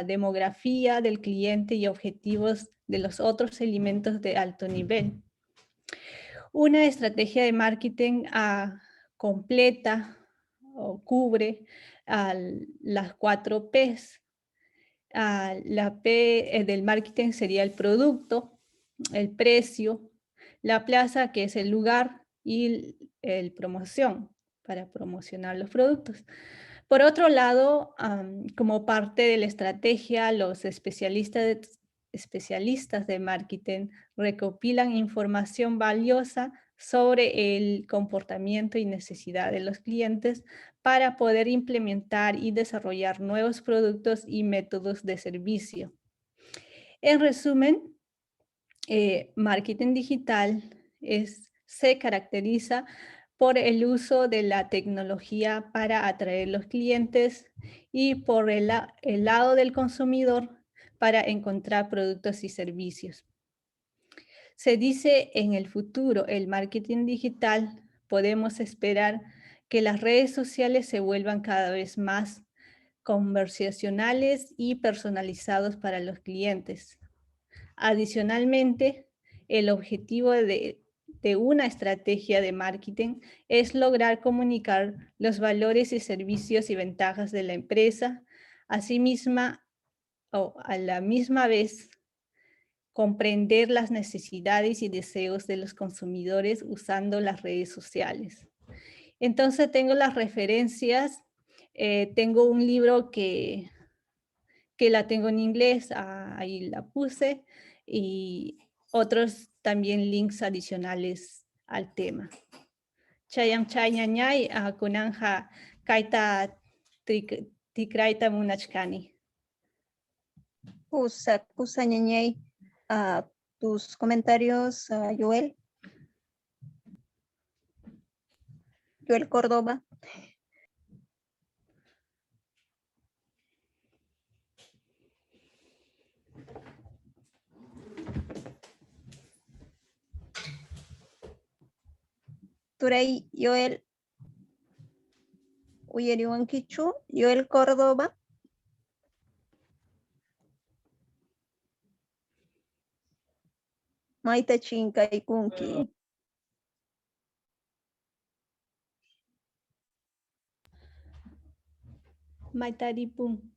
demografía del cliente y objetivos de los otros elementos de alto nivel. Una estrategia de marketing completa o cubre las 4 Ps. La P del marketing sería el producto, el precio, la plaza, que es el lugar, y el promoción, para promocionar los productos. Por otro lado, como parte de la estrategia, los especialistas de marketing recopilan información valiosa sobre el comportamiento y necesidad de los clientes para poder implementar y desarrollar nuevos productos y métodos de servicio. En resumen, marketing digital se caracteriza por el uso de la tecnología para atraer los clientes y por el lado del consumidor para encontrar productos y servicios. Se dice en el futuro, el marketing digital, podemos esperar que las redes sociales se vuelvan cada vez más conversacionales y personalizados para los clientes. Adicionalmente, el objetivo de una estrategia de marketing es lograr comunicar los valores y servicios y ventajas de la empresa, asimisma o a la misma vez comprender las necesidades y deseos de los consumidores usando las redes sociales. Entonces tengo las referencias, tengo un libro que la tengo en inglés, ahí la puse, y otros también links adicionales al tema. Chayam chañañay, kunanja kaita tikraita munachkani. Kusa ñañay, tus comentarios, Joel. Joel Córdoba. Turay Joel Uyeriwankichu, Joel Córdoba. Maita Chinka y Kunki. Maitaripun.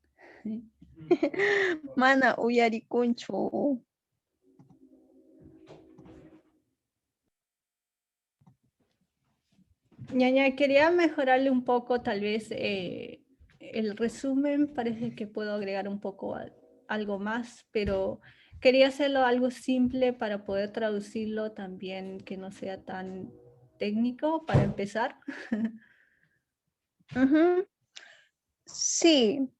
Mana Uyarikunchu. Ñaña, quería mejorarle un poco, tal vez el resumen, parece que puedo agregar un poco algo más, pero quería hacerlo algo simple para poder traducirlo también, que no sea tan técnico para empezar. Sí,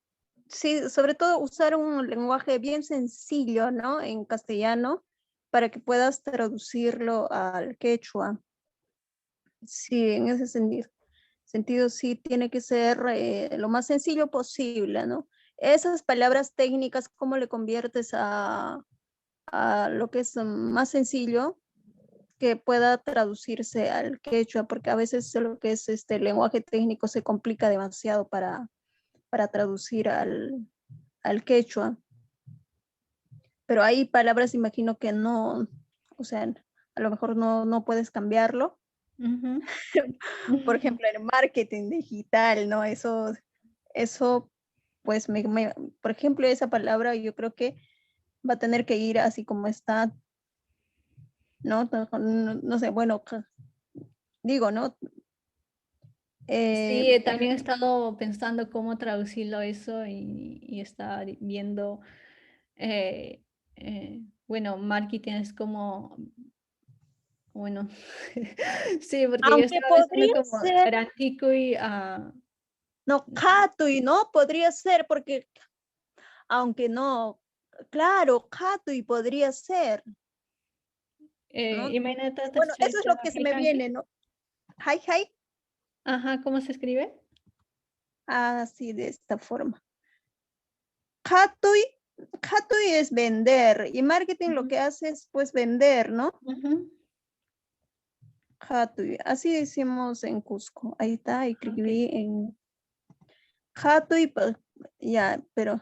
sí, sobre todo usar un lenguaje bien sencillo, ¿no? En castellano, para que puedas traducirlo al quechua. Sí, en ese sentido sí tiene que ser lo más sencillo posible, ¿no? Esas palabras técnicas, ¿cómo le conviertes a lo que es más sencillo que pueda traducirse al quechua? Porque a veces lo que es este lenguaje técnico se complica demasiado para traducir al quechua. Pero hay palabras, imagino que no, o sea, a lo mejor no puedes cambiarlo. Por ejemplo, el marketing digital, ¿no? Eso pues, por ejemplo, esa palabra yo creo que va a tener que ir así como está, ¿no? No sé, bueno, digo, ¿no? Sí, también he estado pensando cómo traducirlo eso y estaba viendo, bueno, marketing es como, bueno, sí, porque yo Aunque estaba podría pensando como ser, Rantikui, no, Katui, ¿no? Podría ser, porque, aunque no, claro, Katui podría ser, ¿no? imagínate, Bueno, eso es lo que se me viene, ¿no? Hi, hi. Ajá, ¿cómo se escribe? Así, de esta forma. Katui es vender, y marketing lo que hace es pues vender, ¿no? Katui, así decimos en Cusco. Ahí está, escribí en Katui, ya, pero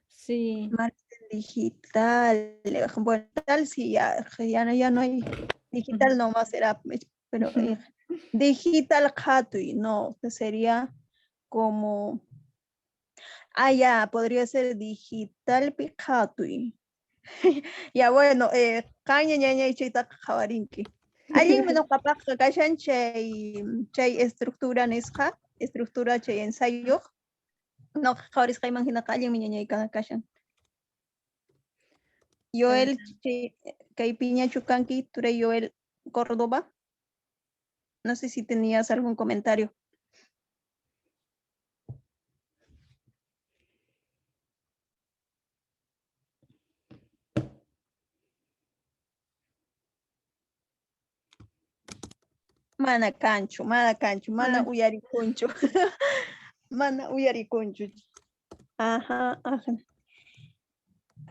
sí. marketing digital, bueno, tal sí, ya no hay digital, nomás será, pero digital Katui, no, sería como, ya, podría ser digital Katui. Ya bueno, caña ñaña y chita jawarinki. Alguien menos capaz que callan chay estructura nisqa, estructura chay ensayo. No, jawaris ka imagina ka alguien ñaña y cada callan. Joel kay piña chukanki, ture Joel Córdoba. No sé si tenías algún comentario. Mana cancho, mana Ah. uyarikuncho. Mana uyarikuncho. Ajá, ajá.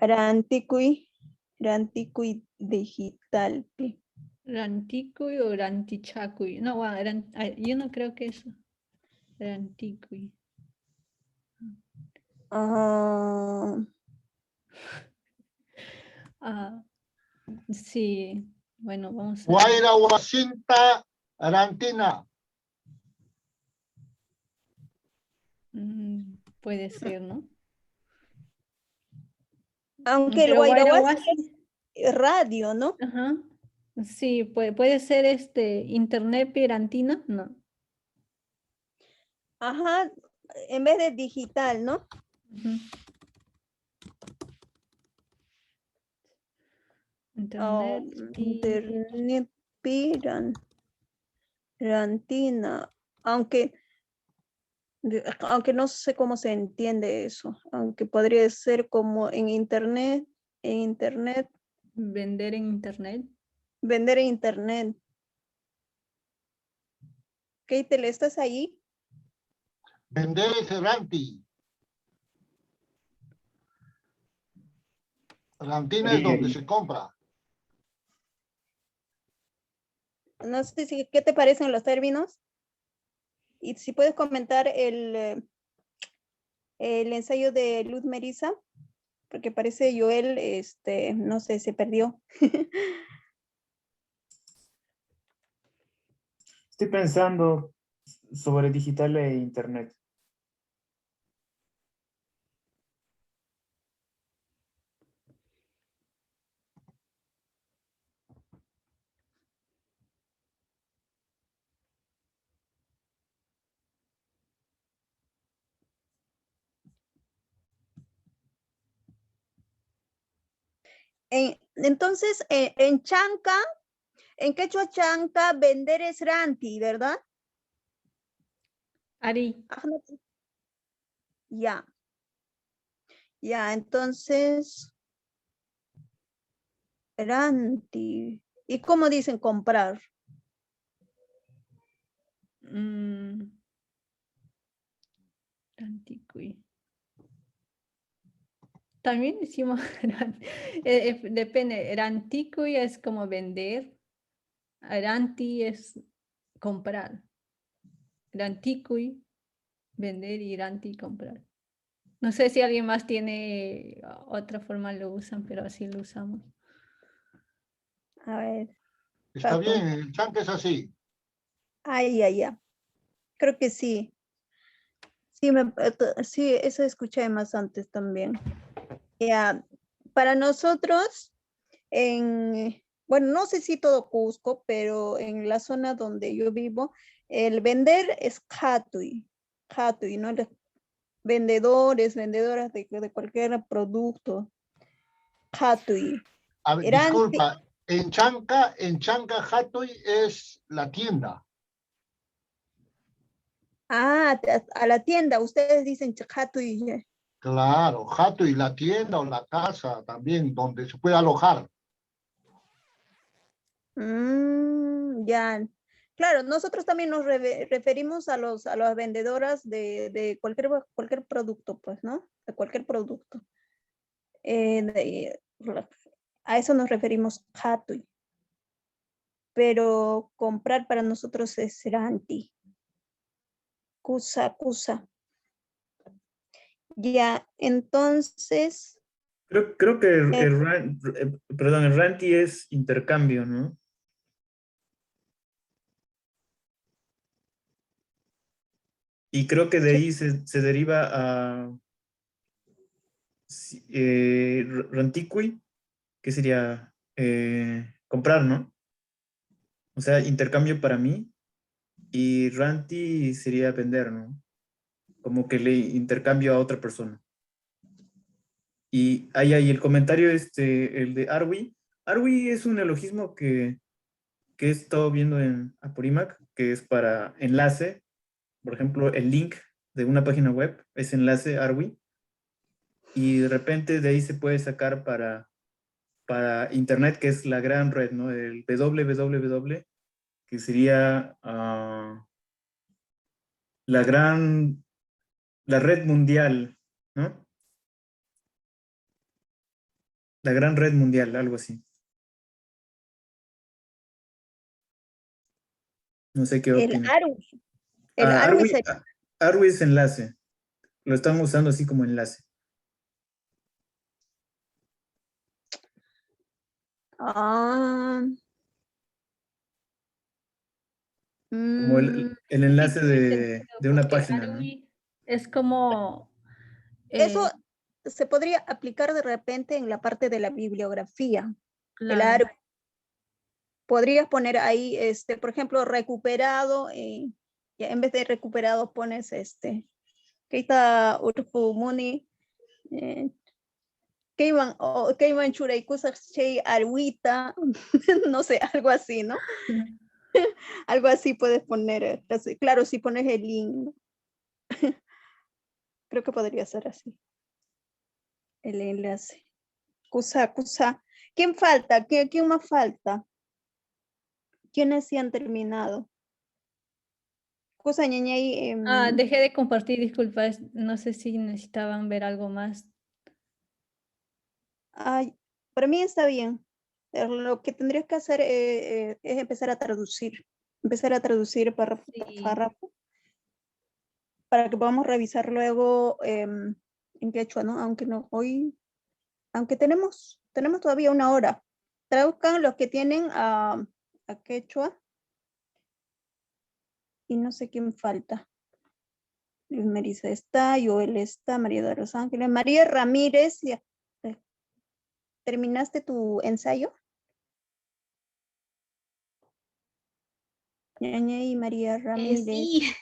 Ranticuy digital. Ranticuy o rantichacuy. No, yo no creo que eso. Ranticuy. Ah, Ah, sí, bueno, vamos a ver. Guaira Huacinta Arantina. Puede ser, ¿no? aunque el Pero guayrahuasi Guayrahuasi, es radio, ¿no? ajá. Sí, puede ser internet pirantina, no. Ajá, en vez de digital, ¿no? Ujú. Oh, Internet internet pirantina. Aunque no sé cómo se entiende eso, aunque podría ser como en internet, vender en internet. vender en internet. Keitel, ¿estás ahí? Vender es Ranti. Rantina es donde se compra. No sé si, ¿qué te parecen los términos? Y si puedes comentar el ensayo de Luz Merisa, porque parece Joel, no sé, se perdió. Estoy pensando sobre digital e internet. Entonces, en Chanca, en quechua Chanca, vender es ranti, ¿verdad? Ari. Ajá, no. Ya. Ya, entonces, ranti. ¿Y cómo dicen comprar? Ranticuy. También decimos, depende, ranticuy es como vender, ranti es comprar. Ranticuy, vender y ranti comprar. No sé si alguien más tiene otra forma, lo usan, pero así lo usamos. A ver. Está bien, el chanque es así. Ay, ay, ay. Creo que sí. Sí, sí, eso escuché más antes también. Ya, para nosotros, bueno, no sé si todo Cusco, pero en la zona donde yo vivo, el vender es Hatui, ¿no? Vendedores, vendedoras de cualquier producto. Hatui. A ver, disculpa, en Chanca, Hatoy es la tienda. Ah, a la tienda, ustedes dicen Hatui. Claro, Hatoy, la tienda o la casa también, donde se puede alojar. Ya. Claro, nosotros también nos referimos a las vendedoras de cualquier producto, pues, ¿no? De cualquier producto. A eso nos referimos Hatui. Pero comprar para nosotros es ranti. Kusa. Ya, entonces. Creo que el ranti es intercambio, ¿no? Y creo que de ahí se deriva a ranticuy, que sería comprar, ¿no? O sea, intercambio para mí. Y ranti sería vender, ¿no? Como que le intercambio a otra persona. Y ahí hay el comentario, el de Arwi. Arwi es un neologismo que he estado viendo en Apurimac, que es para enlace. Por ejemplo, el link de una página web es enlace Arwi. Y de repente de ahí se puede sacar para internet, que es la gran red, ¿no? El www, que sería la red mundial, ¿no? La gran red mundial, algo así. No sé qué El opinas. ARWIS. El ARWIS. ARWIS enlace. Lo están usando así como enlace. Ah, Como el Sí enlace tiene sentido, de una porque página, ¿no? ARWI es como... eso eh, se podría aplicar de repente en la parte de la bibliografía. El claro. ARWIS. Podrías poner ahí, por ejemplo, recuperado, ya en vez de recuperado pones Keita Urfumuni, Keiman Churaikusa Chei Arwita, no sé, algo así, ¿no? Algo así puedes poner, claro, si pones el link, ¿no? Creo que podría ser así. El enlace. Kusa. ¿Quién falta? ¿Quién más falta? ¿Quiénes sí han terminado? Kusa Ñañay. Dejé de compartir, disculpas. No sé si necesitaban ver algo más. Ay, para mí está bien. Lo que tendrías que hacer es empezar a traducir. Empezar a traducir párrafo por Sí. párrafo para que podamos revisar luego en quechua, ¿no? Aunque tenemos todavía una hora. Traduzcan los que tienen a quechua. Y no sé quién falta. Luis Marisa está, Joel está, María de los Ángeles, María Ramírez. Ya. ¿Terminaste tu ensayo? Ñaña y María Ramírez. Sí,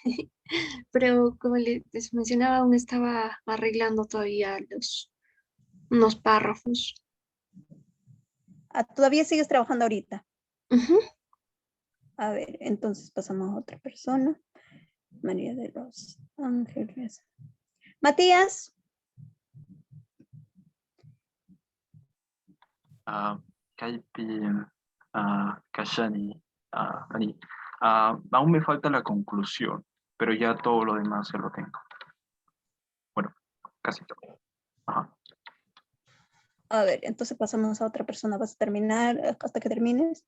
pero como les mencionaba, aún estaba arreglando todavía unos párrafos. Todavía sigues trabajando ahorita. Ujú. A ver, entonces pasamos a otra persona. María de los Ángeles. Matías. Kaipi, Kashani, Ani. Aún me falta la conclusión, pero ya todo lo demás ya lo tengo. Bueno, casi todo. Ajá. A ver, entonces pasamos a otra persona. ¿Vas a terminar hasta que termines?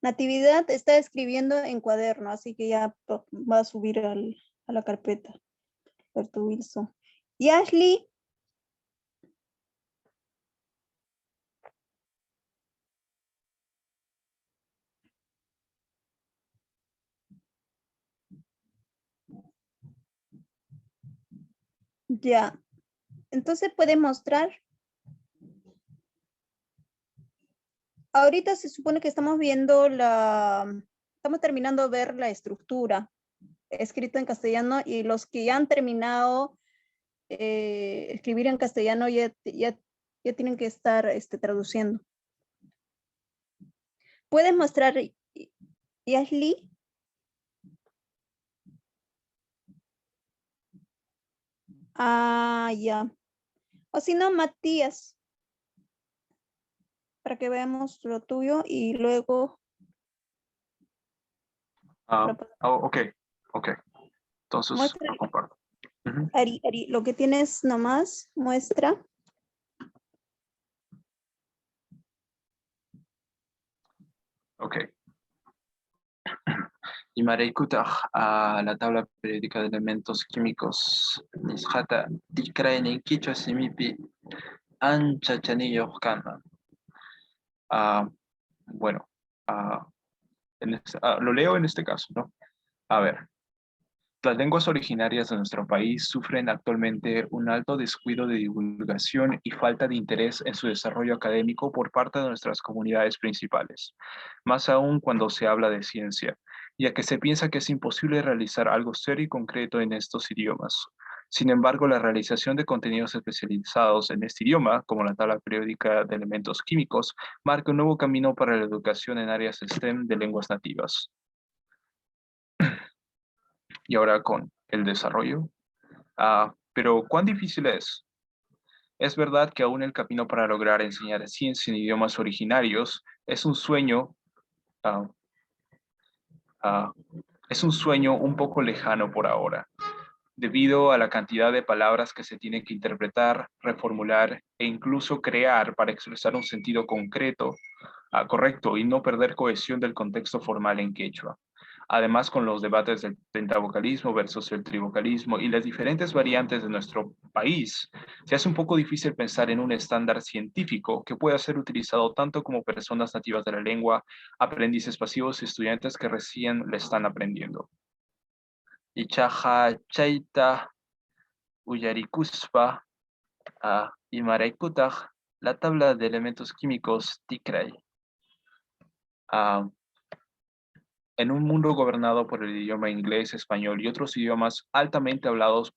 Natividad está escribiendo en cuaderno, así que ya va a subir a la carpeta. Alberto Wilson. Y Ashley. Ya. Entonces puede mostrar. Ahorita se supone que estamos viendo estamos terminando de ver la estructura escrita en castellano y los que ya han terminado escribir en castellano ya tienen que estar traduciendo. ¿Puedes mostrar, Ashley? Ya. O si no, Matías. Para que veamos lo tuyo y luego... Ok. Entonces Muestra, lo comparto. Ujú. Ari, lo que tienes nomás, muestra. Ok. Y Mareikutaj a la tabla periódica de elementos químicos. Nisjata, tikraen en quichua simipi, ancha chanillo kama. Bueno, lo leo en este caso, ¿no? A ver. Las lenguas originarias de nuestro país sufren actualmente un alto descuido de divulgación y falta de interés en su desarrollo académico por parte de nuestras comunidades principales, más aún cuando se habla de ciencia, ya que se piensa que es imposible realizar algo serio y concreto en estos idiomas. Sin embargo, la realización de contenidos especializados en este idioma, como la tabla periódica de elementos químicos, marca un nuevo camino para la educación en áreas STEM de lenguas nativas. Y ahora con el desarrollo. Pero ¿cuán difícil es? Es verdad que aún el camino para lograr enseñar ciencia en idiomas originarios es un sueño, ah, ah, es un sueño un poco lejano por ahora, debido a la cantidad de palabras que se tienen que interpretar, reformular e incluso crear para expresar un sentido concreto, correcto, y no perder cohesión del contexto formal en quechua. Además, con los debates del pentavocalismo versus el trivocalismo y las diferentes variantes de nuestro país, se hace un poco difícil pensar en un estándar científico que pueda ser utilizado tanto como personas nativas de la lengua, aprendices pasivos y estudiantes que recién le están aprendiendo. Ichaja chaita uyarikuspa imaraykutaj la tabla de elementos químicos tikray. En un mundo gobernado por el idioma inglés, español y otros idiomas altamente hablados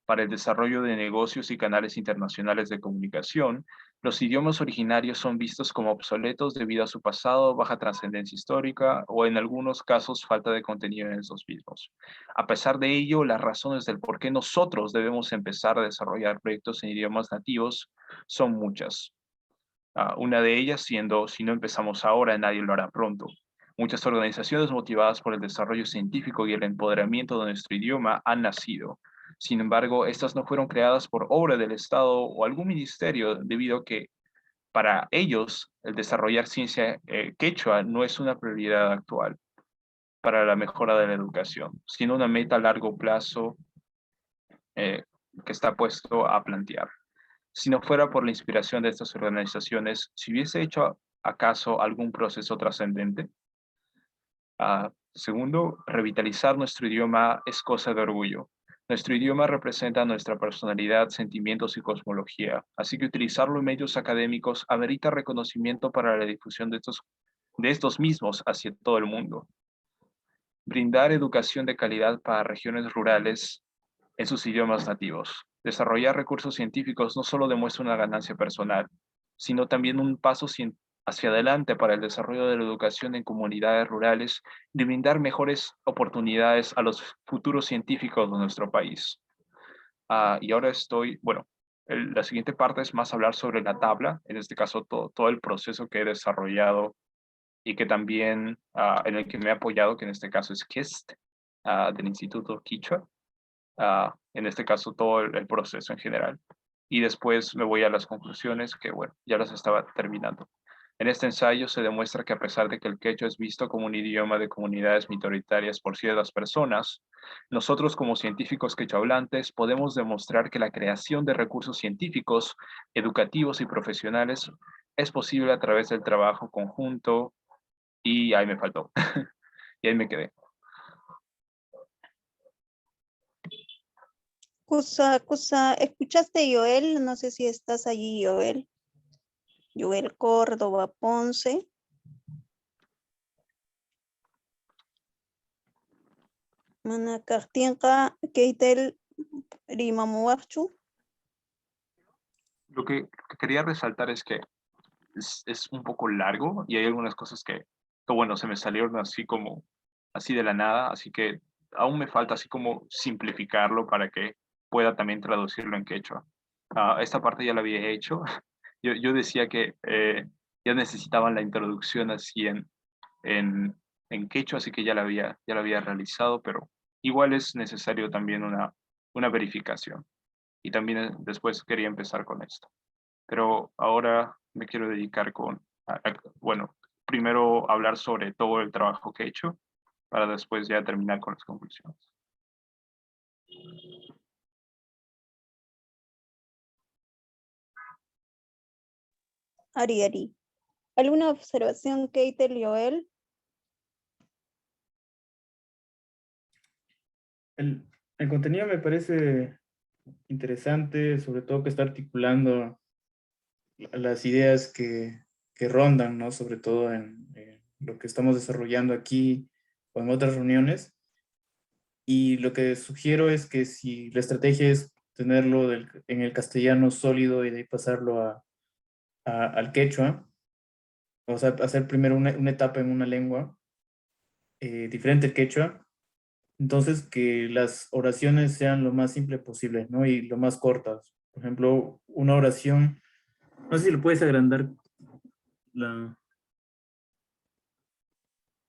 para el desarrollo de negocios y canales internacionales de comunicación, los idiomas originarios son vistos como obsoletos debido a su pasado, baja trascendencia histórica o en algunos casos falta de contenido en estos mismos. A pesar de ello, las razones del por qué nosotros debemos empezar a desarrollar proyectos en idiomas nativos son muchas. Una de ellas siendo, si no empezamos ahora, nadie lo hará pronto. Muchas organizaciones motivadas por el desarrollo científico y el empoderamiento de nuestro idioma han nacido. Sin embargo, estas no fueron creadas por obra del Estado o algún ministerio, debido a que para ellos el desarrollar ciencia quechua no es una prioridad actual para la mejora de la educación, sino una meta a largo plazo que está puesto a plantear. Si no fuera por la inspiración de estas organizaciones, ¿se hubiese hecho acaso algún proceso trascendente? Segundo, revitalizar nuestro idioma es cosa de orgullo. Nuestro idioma representa nuestra personalidad, sentimientos y cosmología, así que utilizarlo en medios académicos amerita reconocimiento para la difusión de estos mismos hacia todo el mundo. Brindar educación de calidad para regiones rurales en sus idiomas nativos. Desarrollar recursos científicos no solo demuestra una ganancia personal, sino también un paso hacia adelante para el desarrollo de la educación en comunidades rurales y brindar mejores oportunidades a los futuros científicos de nuestro país. Y ahora la siguiente parte es más hablar sobre la tabla, en este caso todo el proceso que he desarrollado y que también en el que me he apoyado, que en este caso es KIST, del Instituto Quichua. En este caso todo el proceso en general. Y después me voy a las conclusiones que, bueno, ya las estaba terminando. En este ensayo se demuestra que a pesar de que el quechua es visto como un idioma de comunidades minoritarias por ciertas personas, nosotros como científicos quechohablantes podemos demostrar que la creación de recursos científicos, educativos y profesionales es posible a través del trabajo conjunto y ahí me faltó. Y ahí me quedé. ¿Escuchaste, Joel? No sé si estás allí, Joel. Joel Córdoba Ponce. Mana Cartienca, Keitel Rimamuachu. Lo que quería resaltar es que es un poco largo y hay algunas cosas que, bueno, se me salieron así de la nada, así que aún me falta así como simplificarlo para que pueda también traducirlo en quechua. Esta parte ya la había hecho. Yo decía que ya necesitaban la introducción así en quechua, así que ya la había realizado, pero igual es necesario también una verificación. Y también después quería empezar con esto. Pero ahora me quiero dedicar bueno, primero hablar sobre todo el trabajo que he hecho, para después ya terminar con las conclusiones. Ari. ¿Alguna observación, Keitel y Joel? El contenido me parece interesante, sobre todo que está articulando las ideas que rondan, ¿no? Sobre todo en lo que estamos desarrollando aquí o en otras reuniones. Y lo que sugiero es que si la estrategia es tenerlo en el castellano sólido y de ahí pasarlo al quechua, o sea, hacer primero una etapa en una lengua diferente al quechua, entonces que las oraciones sean lo más simple posible, ¿no? Y lo más cortas. Por ejemplo, una oración, no sé si lo puedes agrandar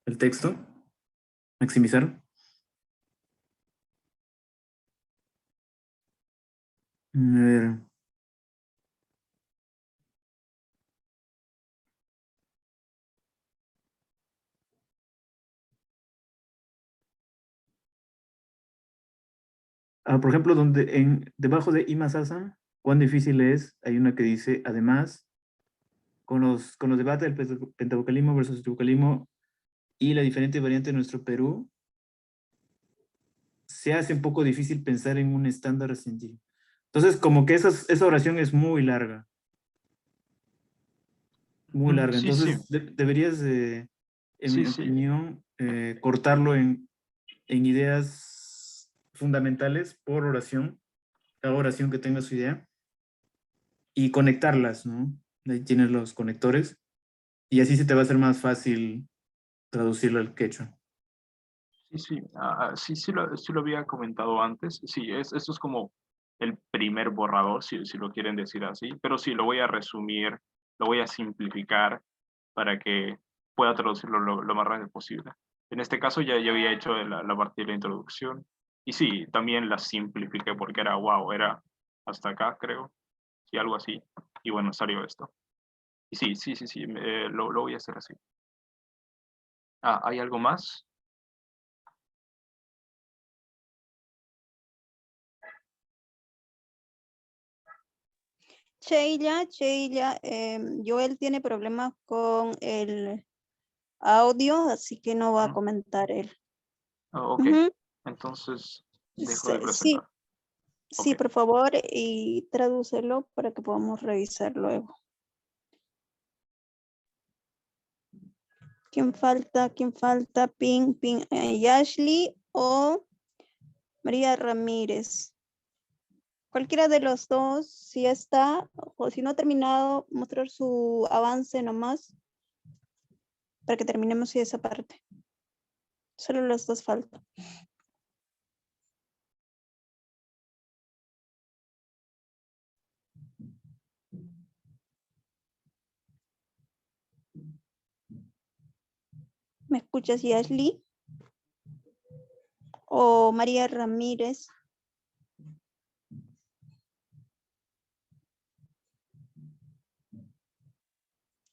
el texto, maximizar. A ver. Por ejemplo, debajo de Imasasa, cuán difícil es, hay una que dice, además, con los debates del pentavocalismo versus el vocalismo y la diferente variante de nuestro Perú, se hace un poco difícil pensar en un estándar científico. Entonces, como que esa oración es muy larga. Muy larga. Sí, sí, Entonces, deberías, en sí, mi sí. opinión, cortarlo en ideas fundamentales por oración, cada oración que tenga su idea, y conectarlas, ¿no? Ahí tienes los conectores, y así se te va a hacer más fácil traducirlo al quechua. Sí, sí, sí lo había comentado antes. Sí, esto es como el primer borrador, si lo quieren decir así, pero sí, lo voy a resumir, lo voy a simplificar para que pueda traducirlo lo más rápido posible. En este caso ya había hecho la parte de la introducción y sí, también la simplifiqué porque era wow, era hasta acá, creo, sí, algo así. Y bueno, salió esto. Y sí, lo voy a hacer así. ¿Hay algo más? Sheila, Joel tiene problemas con el audio, así que no va a comentar él. Ok, Ujú. entonces dejo de Sí, presentar. sí, Ok. por favor, y tradúcelo para que podamos revisar luego. ¿Quién falta? Ping, Ashley o María Ramírez. Cualquiera de los dos, si está, o si no ha terminado, mostrar su avance nomás, para que terminemos esa parte. Solo los dos faltan. ¿Me escuchas, Ashley? O María Ramírez.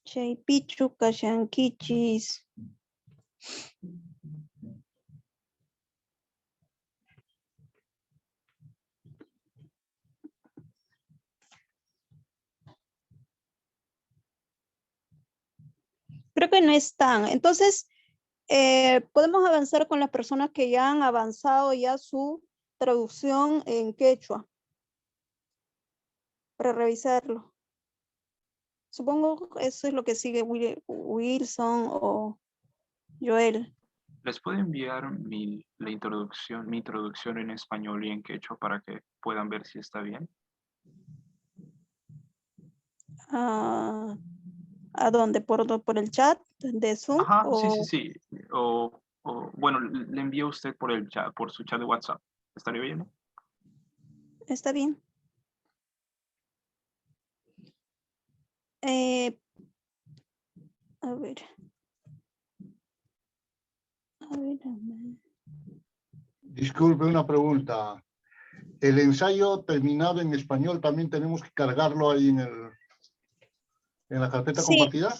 Chay Pichu, Kashankichis. Creo que no están. Entonces, podemos avanzar con las personas que ya han avanzado ya su traducción en quechua para revisarlo. Supongo que eso es lo que sigue Wilson o Joel. ¿Les puedo enviar mi introducción en español y en quechua para que puedan ver si está bien? ¿A dónde? ¿Por el chat de Zoom? Ajá, O... sí. Bueno, le envío a usted por el chat, por su chat de WhatsApp. ¿Estaría bien? Está bien. A ver. Disculpe, una pregunta. ¿El ensayo terminado en español también tenemos que cargarlo ahí en la carpeta compartida?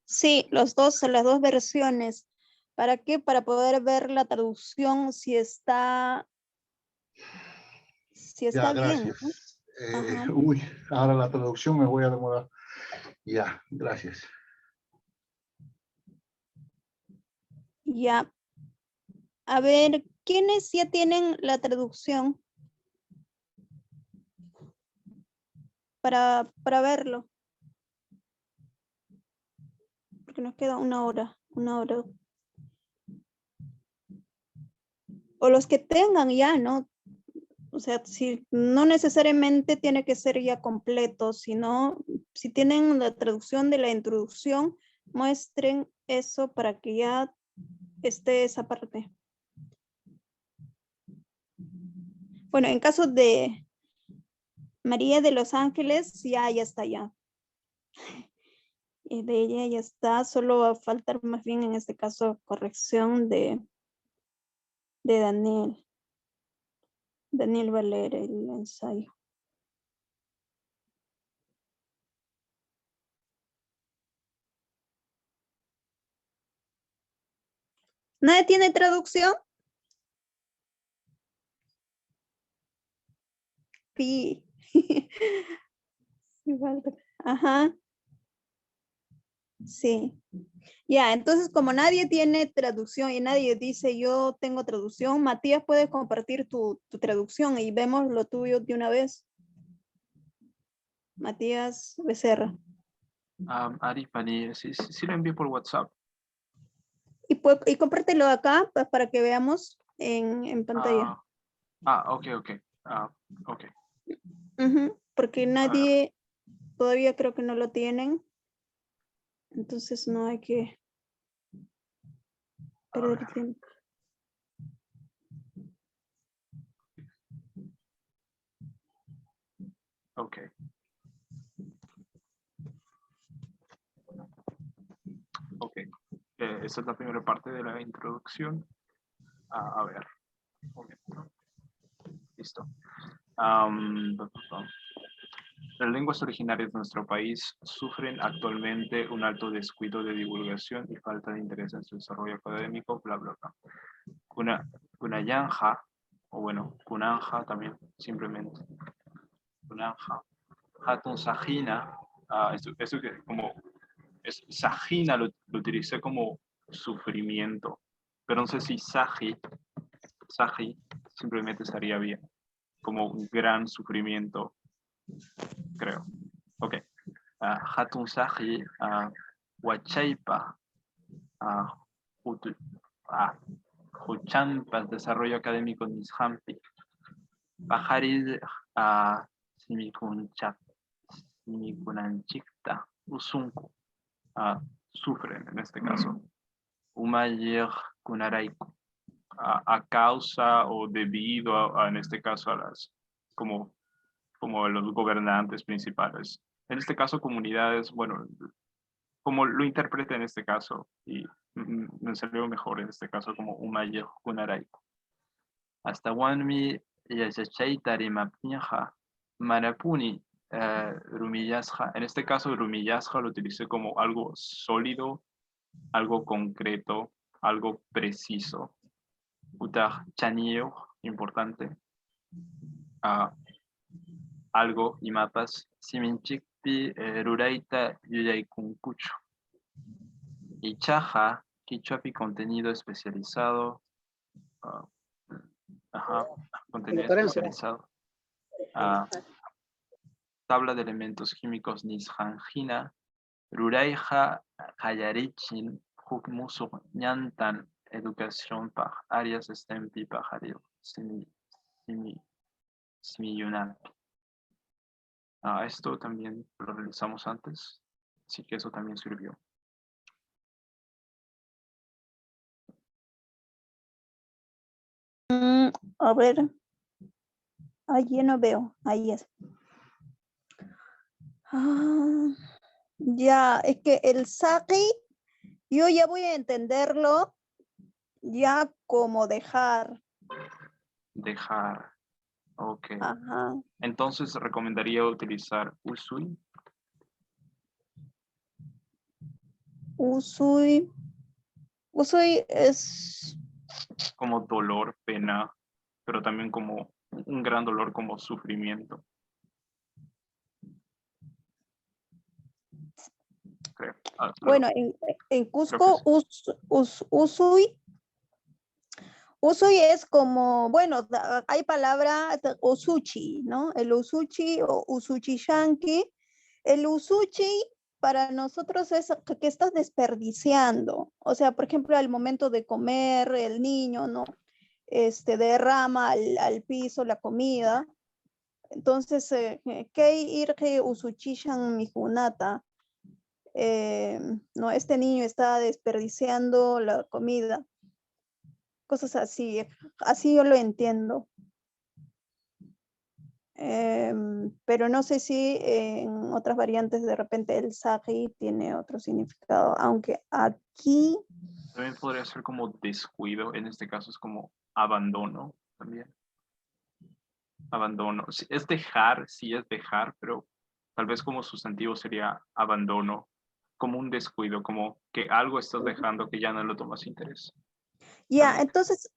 Sí, las dos versiones. ¿Para qué? Para poder ver la traducción si está Ya, bien, ¿no? gracias. Uy, ahora la traducción me voy a demorar. Ya, gracias. Ya. A ver, ¿quiénes ya tienen la traducción? Para verlo. Porque nos queda una hora. O los que tengan ya, ¿no? O sea, si no necesariamente tiene que ser ya completo, sino si tienen la traducción de la introducción, muestren eso para que ya esté esa parte. Bueno, en caso de María de Los Ángeles, ya está ya. Y de ella ya está, solo va a faltar más bien en este caso corrección de Daniel. Daniel va a leer el ensayo. ¿Nadie tiene traducción? Sí. Ajá. Sí. Ya, entonces como nadie tiene traducción y nadie dice yo tengo traducción, Matías, puedes compartir tu traducción y vemos lo tuyo de una vez. Matías Becerra. Ari, sí lo envié por WhatsApp. Y compártelo acá pues, para que veamos en pantalla. Ok. Ok. Porque nadie todavía creo que no lo tienen. Entonces no hay que perder tiempo. Ok. Ok. Esa es la primera parte de la introducción. A ver. Un momento. Listo. Las lenguas originarias de nuestro país sufren actualmente un alto descuido de divulgación y falta de interés en su desarrollo académico, bla, bla, bla. Kunayanja, o bueno, Kunanja también, simplemente. Kunanja. Hatun Sajina, eso que como, Sajina lo utilicé como sufrimiento, pero no sé si Saji simplemente estaría bien, como un gran sufrimiento, creo. Ok. Hatun Saji, Huachaipa, Juchampas, Desarrollo Académico Nishampi, Pajarid, Simikunanchikta, Usunku, sufren en este caso. Umayer Kunaraiku, a causa o debido en este caso a las, como a los gobernantes principales. En este caso, comunidades, bueno, como lo interprete en este caso, y me salió mejor en este caso como Umayer Kunaraiku. Hasta Wanmi Yachachaitari Mapinja, Manapuni, Rumillasja. En este caso, Rumillasja lo utilicé como algo sólido, algo concreto, algo preciso. Utaj Chanillo, importante. Algo y mapas. Siminchikpi Ruraita Yuyaikunkucho. Y Chaja, Kichuapi, contenido especializado. Contenido especializado. Tabla de elementos químicos Nishanjina, Ruraija, Hayarichin, Hukmusu, Ñantan, educación para áreas STEMPI, Pajaril, Simiyunapi. Esto también lo realizamos antes, así que eso también sirvió. A ver. Allí no veo. Ahí es. Ya, es que el saqui, yo ya voy a entenderlo ya como dejar. Dejar. Ok. Ajá. Entonces recomendaría utilizar Usui. Usui es como dolor, pena, pero también como un gran dolor como sufrimiento. Creo. Bueno, en Cusco, Usui es como, bueno, hay palabra usuchi, ¿no? El usuchi o usuchi shanki. El usuchi para nosotros es que estás desperdiciando. O sea, por ejemplo, al momento de comer, el niño, ¿no? Derrama al piso la comida. Entonces, ¿qué irge usuchishan mi junata? No, este niño está desperdiciando la comida. Cosas así yo lo entiendo. Pero no sé si en otras variantes de repente el sagi tiene otro significado, aunque aquí También podría ser como descuido, en este caso es como abandono también. Abandono. Sí, es dejar, sí es dejar, pero tal vez como sustantivo sería abandono, como un descuido, como que algo estás dejando que ya no lo tomas interés. ya, entonces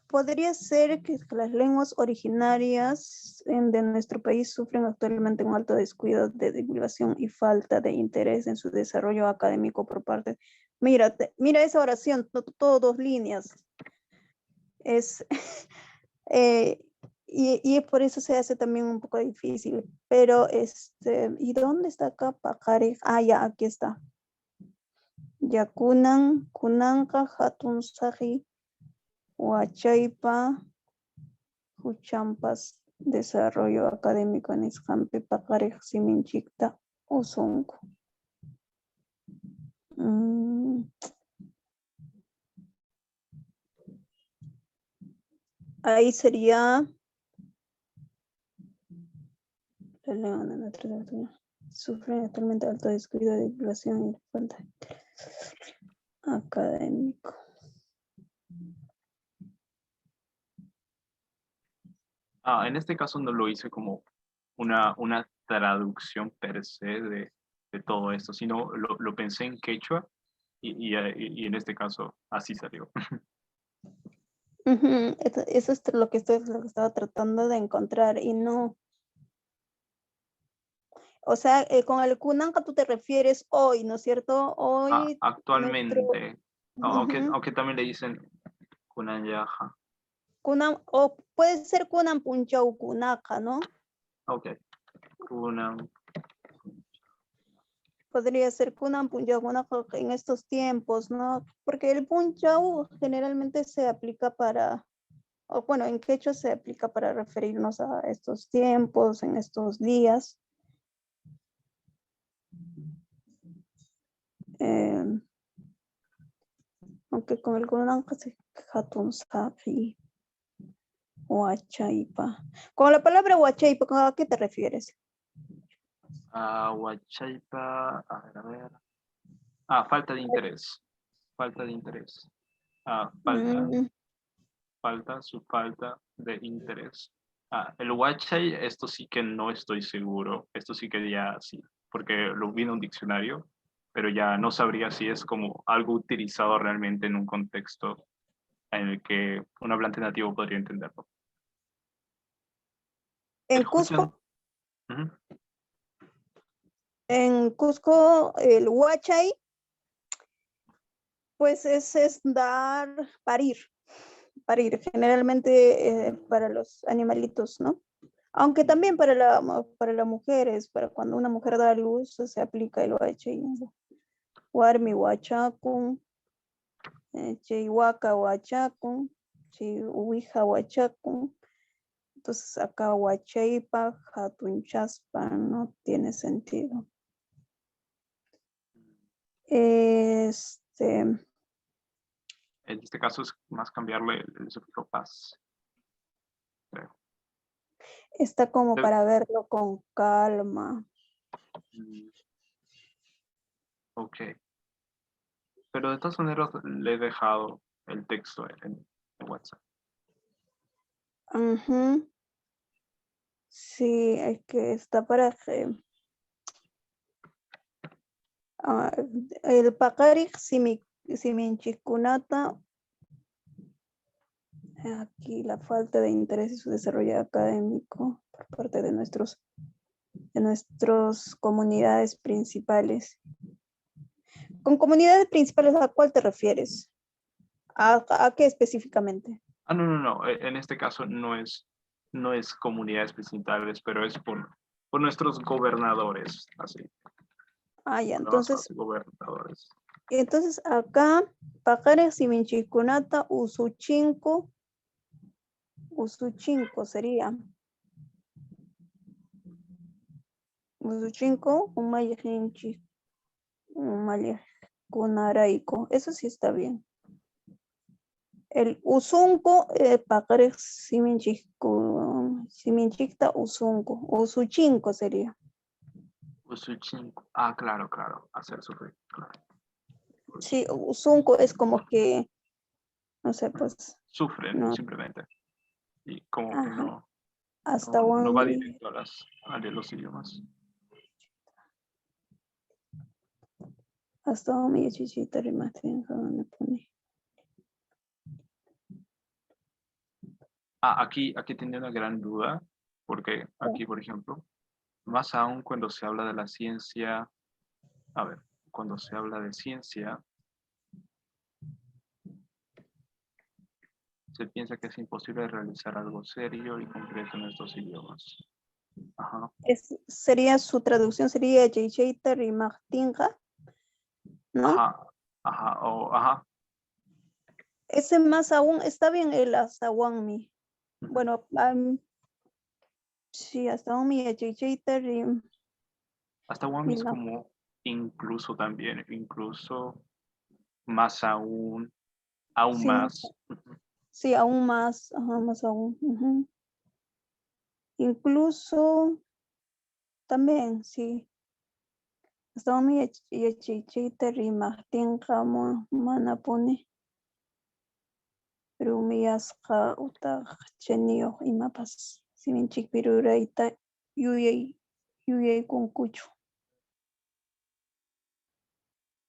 podría ser que las lenguas originarias de nuestro país sufren actualmente un alto descuido de divulgación y falta de interés en su desarrollo académico por parte. Mira, mira esa oración, todo 2 líneas. Es, y por eso se hace también un poco difícil. Pero, ¿y dónde está acá Pacare? Ah, ya, aquí está. Yakunan, Kunanka, Hatun Sahi, Huachaipa, Huchampas, desarrollo académico en Escampe, Pacare, Siminchicta, Osunco. Ahí sería la lengua de nuestra cultura. Sufren actualmente alto descuido de divulgación y falta de interés académico. En este caso no lo hice como una traducción per se de todo esto, sino lo pensé en quechua y en este caso así salió. Eso es lo que estaba tratando de encontrar y no. O sea, con el kunanka tú te refieres hoy, ¿no es cierto? Hoy Actualmente, nuestro, aunque también le dicen kunanyaja. o puede ser kunan punchau kunaka, ¿no? Ok, kunan. Podría ser kunan punchau kunaka en estos tiempos, ¿no? Porque el punchau generalmente se aplica para, o bueno, en quechua se aplica para referirnos a estos tiempos, en estos días. Aunque con el kunanka se hatun safi. Huachaipa. Con la palabra huachaipa, ¿a qué te refieres? Huachaipa, a ver. Falta de interés. Falta de interés. Su falta de interés. El huachay, esto sí que no estoy seguro. Esto sí que ya sí, porque lo vi en un diccionario, pero ya no sabría si es como algo utilizado realmente en un contexto en el que un hablante nativo podría entenderlo. En Cusco, el huachay, pues es dar, parir, generalmente para los animalitos, ¿no? Aunque también para las mujeres, para cuando una mujer da a luz, se aplica el huachay. Warmi huachacun, chihuaca huachacun, chihuija huachacun. Entonces acá huachaipa, jatunchaspa, no tiene sentido. En este caso es más cambiarle el sufijo pas. Creo. Está como para verlo con calma. Ok. Pero de todas maneras le he dejado el texto en WhatsApp. Sí, es que está para el pacaric siminchikunata. Aquí la falta de interés y su desarrollo académico por parte de nuestras comunidades principales. Con comunidades principales, ¿a cuál te refieres? ¿A qué específicamente? No. En este caso no es comunidades principales, pero es por nuestros gobernadores, así. Ya, Gobernadores. Entonces acá, Pacare Siminchikunata, Usuchinco sería. Usuchinco, Umayajinchi, Umayakunaraiko. Eso sí está bien. El Usunco, Pacare Siminchiku, Siminchikta usunku. Usuchinko sería. Usuchinko. Ah, claro, claro. Hacer sufrir. Claro. Sí, usunku es como que, no sé, pues, Sufren, no. simplemente. Y como que Ajá. no, Hasta no va Wangmi. directo a los idiomas. Hasta Wangmi chichita rimatin me pone. Aquí tenía una gran duda, porque aquí, por ejemplo, más aún cuando se habla de la ciencia, a ver, cuando se habla de ciencia, se piensa que es imposible realizar algo serio y concreto en estos idiomas. Ajá. Sería su traducción, sería chichita rimatinga, ¿no? Ajá, ajá, o ajá. Ese más aún, está bien el hasta Wangmi. Bueno, sí, hasta Wangmi chichita Hasta Wami es como incluso también, incluso más aún, aún sí, más. sí, aún más, ajá, más aún. Ujú. Incluso también, sí. Hasta Wangmi chichita rimatinga manapone. Rumiasqa utaq chaniyuq imapas siminchik pirurayta yuyaykunkuchu.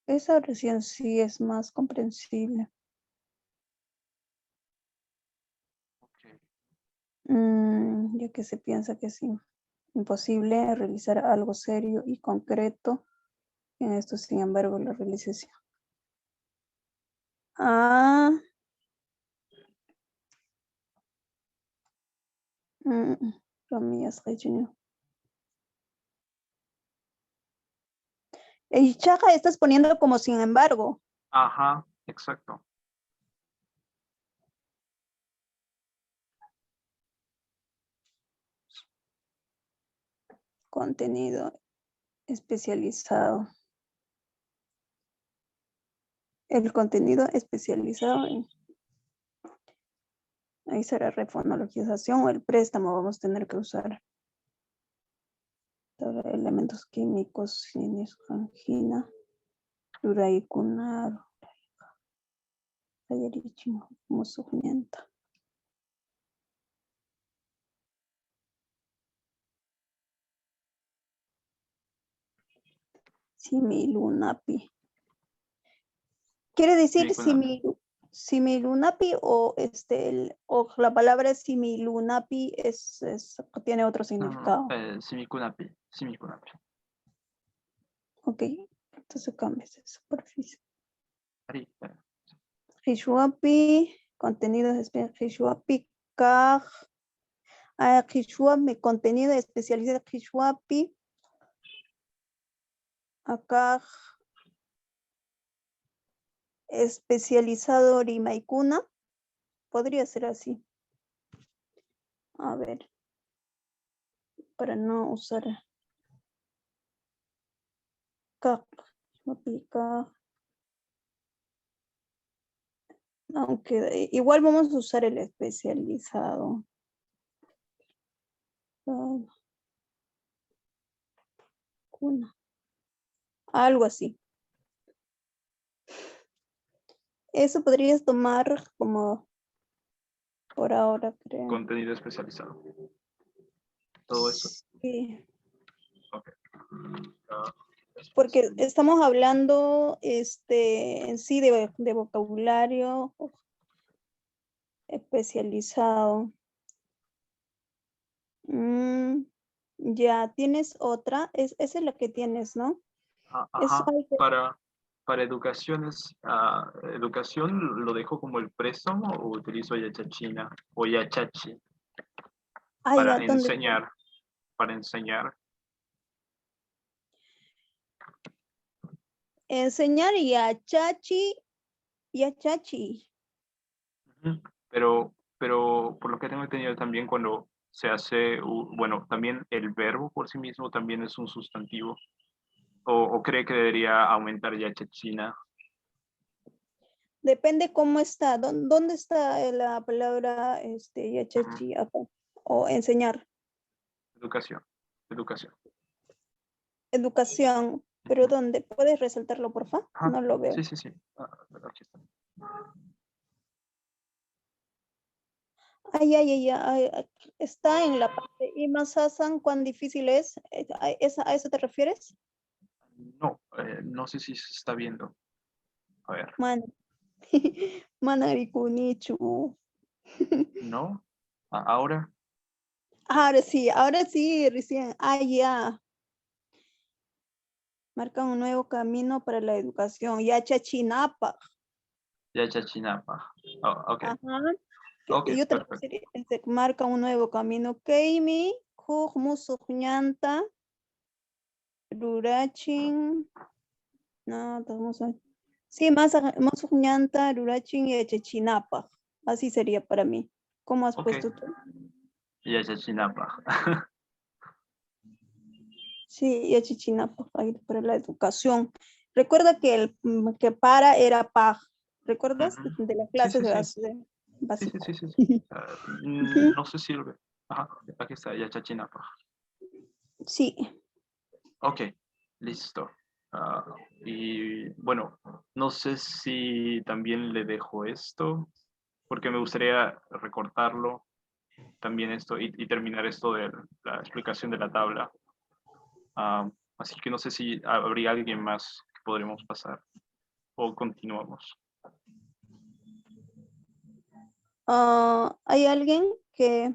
Esa oración sí es más comprensible. Ya que se piensa que es imposible realizar algo serio y concreto, en esto sin embargo la realización. Rumiasqa chaniyuq. Y chaja estás poniendo como sin embargo. Ajá, exacto. Contenido especializado. El contenido especializado ahí será refonologización o el préstamo, vamos a tener que usar elementos químicos, angina, pluraicunar, musugnienta. Similunapi. Quiere decir similunapi o o la palabra similunapi tiene otro significado. Simikunapi, simikunapi. Ok, entonces cambia de superficie. Ahí, Hishuapi, contenidos especiales. Hishuapi, kaj. Hishuapi, contenido especializado. Hishuapi. Acá especializado Rimaikuna. Podría ser así. A ver. Para no usar. Kaj. Aunque igual vamos a usar el especializado. Algo así. Eso podrías tomar como por ahora, creo. contenido especializado. Todo eso. Sí. Okay. Porque estamos hablando en sí de vocabulario especializado. Ya tienes otra, esa es la que tienes, ¿no? Ajá, para educación lo dejo como el préstamo o utilizo yachachina o yachachi para enseñar, Enseñar yachachi. Pero por lo que tengo entendido también cuando se hace, bueno, también el verbo por sí mismo también es un sustantivo. ¿O cree que debería aumentar yachachina? Depende cómo está. ¿Dónde está la palabra yachachi? o enseñar. Educación. Educación. Educación, pero ¿dónde? ¿Puedes resaltarlo, por favor? Ajá. No lo veo. Sí, sí, sí. Aquí está. Ay, está en la parte. ¿Y Masasan cuán difícil es? ¿A eso te refieres? No, no sé si se está viendo. A ver. Man. Manarikunichu. ¿No? Ahora. Ahora sí, recién. Ya. Marca un nuevo camino para la educación. Yachachinapa. Ya Chachinapa. Oh, ok. Ajá. Ok, Yo perfecto. traduciría, marca un nuevo camino. Keimi, Huk Musunyanta, Rurachin. No, vamos a. Sí, Musunyanta, Rurachin y Yachachinapa. Así sería para mí. ¿Cómo has Ok. puesto tú? Ya Chachinapa. Sí, Yachachinapa, ahí para la educación. Recuerda que el que para era pag. ¿Recuerdas? Ujú. De las Sí, clases sí, de sí. base Sí, sí, básico. sí, sí, sí. Ujú. No se sirve. Ajá, aquí está, ya Chachinapa. Sí. Ok, listo. Y bueno, no sé si también le dejo esto, porque me gustaría recortarlo también esto y terminar esto de la explicación de la tabla. Así que no sé si habría alguien más que podremos pasar o continuamos. ¿Hay alguien que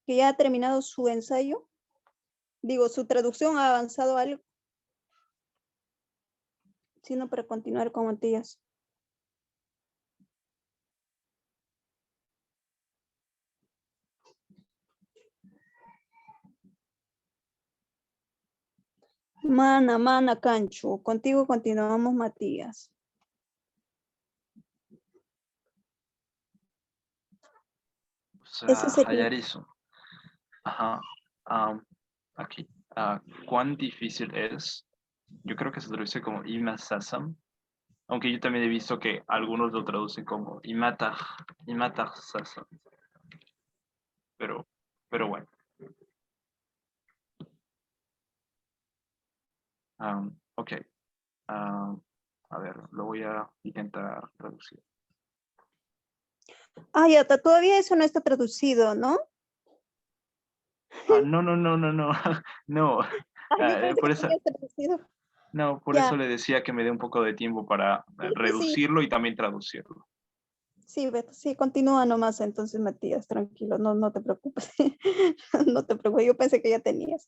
ya ha terminado su ensayo? Digo, su traducción ha avanzado algo, sino para continuar con Matías. Mana, Cancho. Contigo continuamos, Matías. O Eso sea, sería. Hayarizo. Ajá. Aquí. ¿Cuán difícil es? Yo creo que se traduce como Ima Sasam. Aunque yo también he visto que algunos lo traducen como Imata Sasam. Pero bueno. Ok. A ver, lo voy a intentar traducir. Ya, todavía eso no está traducido, ¿no? No, no, no, no, no. No. Yo pensé Por que eso, tenía traducido. no, por Ya, eso le decía que me dé un poco de tiempo para sí, reducirlo y también traducirlo. sí, Beto, sí, continúa nomás entonces, Matías, tranquilo, no te preocupes. No te preocupes, yo pensé que ya tenías.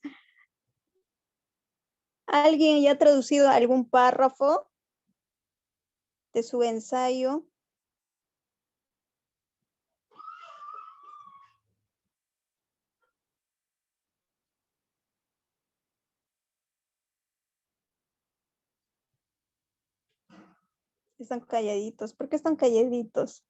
¿Alguien ya ha traducido algún párrafo de su ensayo? Están calladitos. ¿Por qué están calladitos?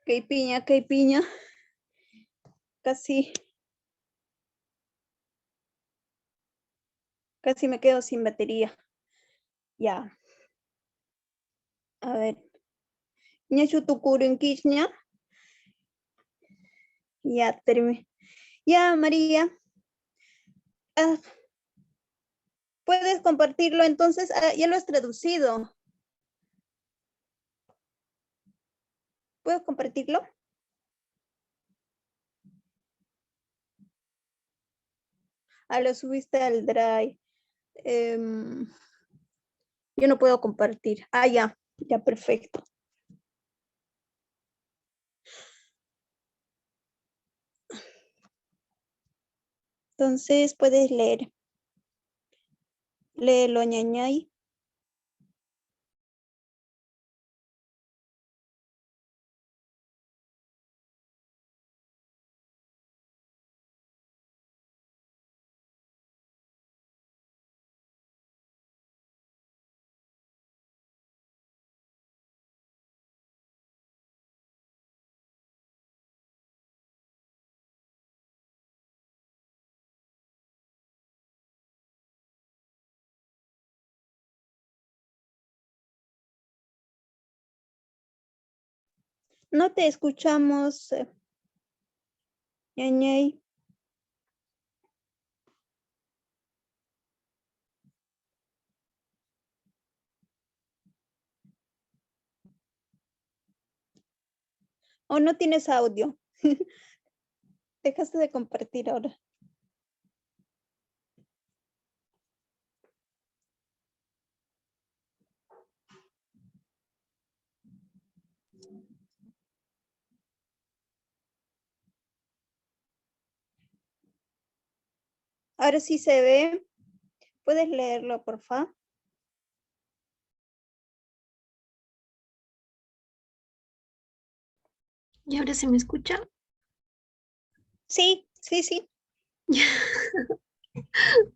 qué piña. Casi me quedo sin batería. Ya. A ver. Ñachu tukurun kishña. Ya terminé. Ya, María. Ah, ¿puedes compartirlo entonces? Ya lo has traducido. ¿Puedes compartirlo? Lo subiste al Drive. Yo no puedo compartir. Ya, perfecto. Entonces puedes leer. Léelo, ñañay. No te escuchamos, ñañay. ¿O no tienes audio? Dejaste de compartir ahora. Ahora sí se ve. ¿Puedes leerlo, por favor? ¿Y ahora se me escucha? Sí.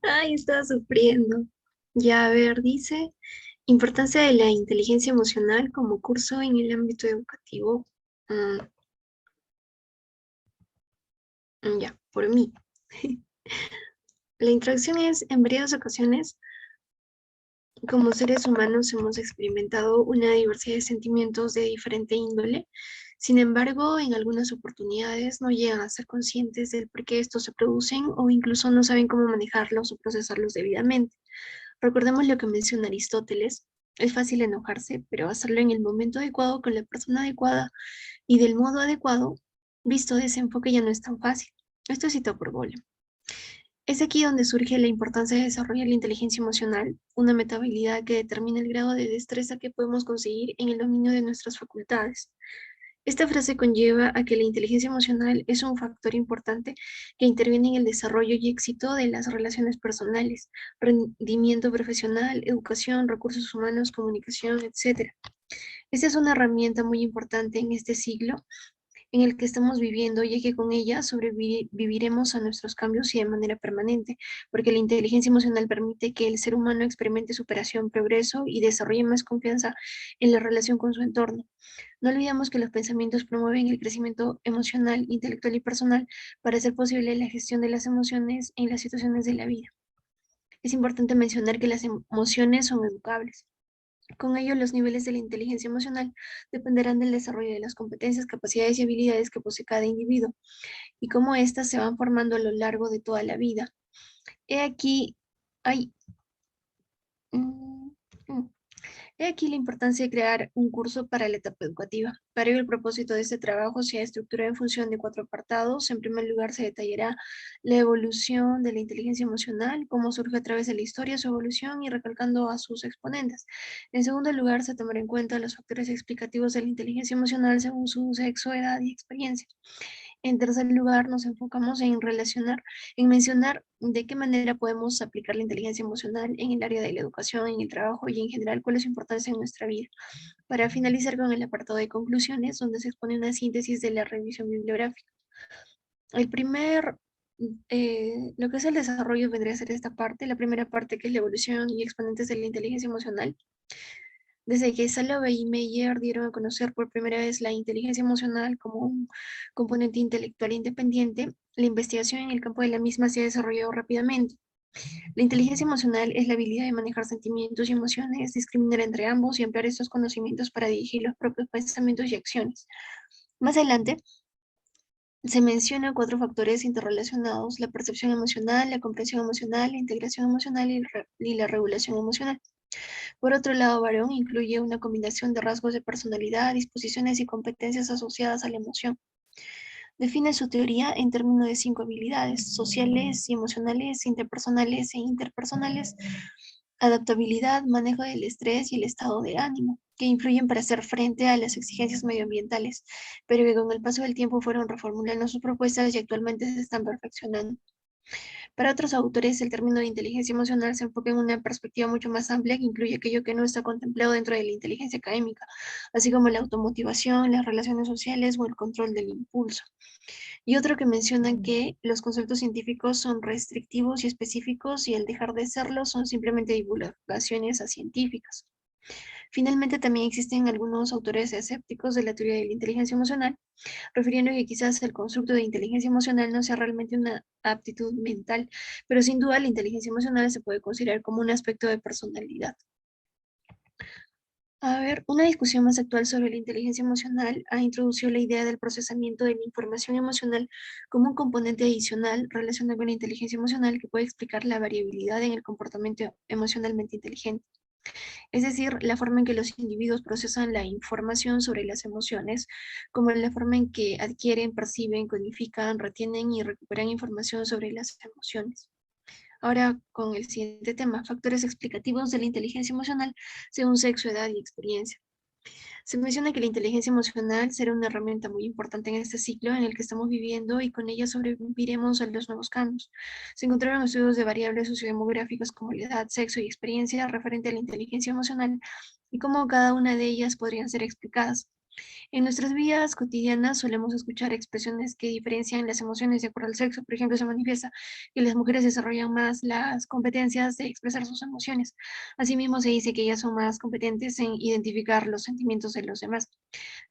Ay, estaba sufriendo. Ya, a ver, dice, importancia de la inteligencia emocional como curso en el ámbito educativo. Ya, por mí. La introducción es, en varias ocasiones, como seres humanos hemos experimentado una diversidad de sentimientos de diferente índole. Sin embargo, en algunas oportunidades no llegan a ser conscientes del por qué estos se producen o incluso no saben cómo manejarlos o procesarlos debidamente. Recordemos lo que menciona Aristóteles. Es fácil enojarse, pero hacerlo en el momento adecuado, con la persona adecuada y del modo adecuado, visto de ese enfoque, ya no es tan fácil. Esto es citado por Goleman. Es aquí donde surge la importancia de desarrollar la inteligencia emocional, una metahabilidad que determina el grado de destreza que podemos conseguir en el dominio de nuestras facultades. Esta frase conlleva a que la inteligencia emocional es un factor importante que interviene en el desarrollo y éxito de las relaciones personales, rendimiento profesional, educación, recursos humanos, comunicación, etc. Esta es una herramienta muy importante en este siglo en el que estamos viviendo, ya que con ella sobreviviremos a nuestros cambios y de manera permanente, porque la inteligencia emocional permite que el ser humano experimente superación, progreso y desarrolle más confianza en la relación con su entorno. No olvidemos que los pensamientos promueven el crecimiento emocional, intelectual y personal para hacer posible la gestión de las emociones en las situaciones de la vida. Es importante mencionar que las emociones son educables. Con ello, los niveles de la inteligencia emocional dependerán del desarrollo de las competencias, capacidades y habilidades que posee cada individuo y cómo éstas se van formando a lo largo de toda la vida. He aquí, He aquí la importancia de crear un curso para la etapa educativa. Para ello, el propósito de este trabajo se ha estructurado en función de 4 apartados. En primer lugar, se detallará la evolución de la inteligencia emocional, cómo surge a través de la historia, su evolución y recalcando a sus exponentes. En segundo lugar, se tomará en cuenta los factores explicativos de la inteligencia emocional según su sexo, edad y experiencia. En tercer lugar, nos enfocamos en mencionar de qué manera podemos aplicar la inteligencia emocional en el área de la educación, en el trabajo y en general cuál es su importancia en nuestra vida. Para finalizar con el apartado de conclusiones, donde se expone una síntesis de la revisión bibliográfica. El primer, lo que es el desarrollo vendría a ser esta parte, la primera parte que es la evolución y exponentes de la inteligencia emocional. Desde que Salovey y Meyer dieron a conocer por primera vez la inteligencia emocional como un componente intelectual independiente, la investigación en el campo de la misma se ha desarrollado rápidamente. La inteligencia emocional es la habilidad de manejar sentimientos y emociones, discriminar entre ambos y emplear estos conocimientos para dirigir los propios pensamientos y acciones. Más adelante, se mencionan 4 factores interrelacionados: la percepción emocional, la comprensión emocional, la integración emocional y la regulación emocional. Por otro lado, Barón incluye una combinación de rasgos de personalidad, disposiciones y competencias asociadas a la emoción. Define su teoría en términos de 5 habilidades: sociales y emocionales, interpersonales e interpersonales, adaptabilidad, manejo del estrés y el estado de ánimo, que influyen para hacer frente a las exigencias medioambientales, pero que con el paso del tiempo fueron reformulando sus propuestas y actualmente se están perfeccionando. Para otros autores, el término de inteligencia emocional se enfoca en una perspectiva mucho más amplia que incluye aquello que no está contemplado dentro de la inteligencia académica, así como la automotivación, las relaciones sociales o el control del impulso. Y otro que mencionan que los conceptos científicos son restrictivos y específicos y al dejar de serlo son simplemente divulgaciones científicas. Finalmente, también existen algunos autores escépticos de la teoría de la inteligencia emocional, refiriendo que quizás el constructo de inteligencia emocional no sea realmente una aptitud mental, pero sin duda la inteligencia emocional se puede considerar como un aspecto de personalidad. A ver, una discusión más actual sobre la inteligencia emocional ha introducido la idea del procesamiento de la información emocional como un componente adicional relacionado con la inteligencia emocional que puede explicar la variabilidad en el comportamiento emocionalmente inteligente. Es decir, la forma en que los individuos procesan la información sobre las emociones, como la forma en que adquieren, perciben, codifican, retienen y recuperan información sobre las emociones. Ahora con el siguiente tema: factores explicativos de la inteligencia emocional según sexo, edad y experiencia. Se menciona que la inteligencia emocional será una herramienta muy importante en este ciclo en el que estamos viviendo y con ella sobreviviremos a los nuevos cambios. Se encontraron estudios de variables sociodemográficas como la edad, sexo y experiencia referente a la inteligencia emocional y cómo cada una de ellas podrían ser explicadas. En nuestras vidas cotidianas solemos escuchar expresiones que diferencian las emociones de acuerdo al sexo. Por ejemplo, se manifiesta que las mujeres desarrollan más las competencias de expresar sus emociones. Asimismo, se dice que ellas son más competentes en identificar los sentimientos de los demás.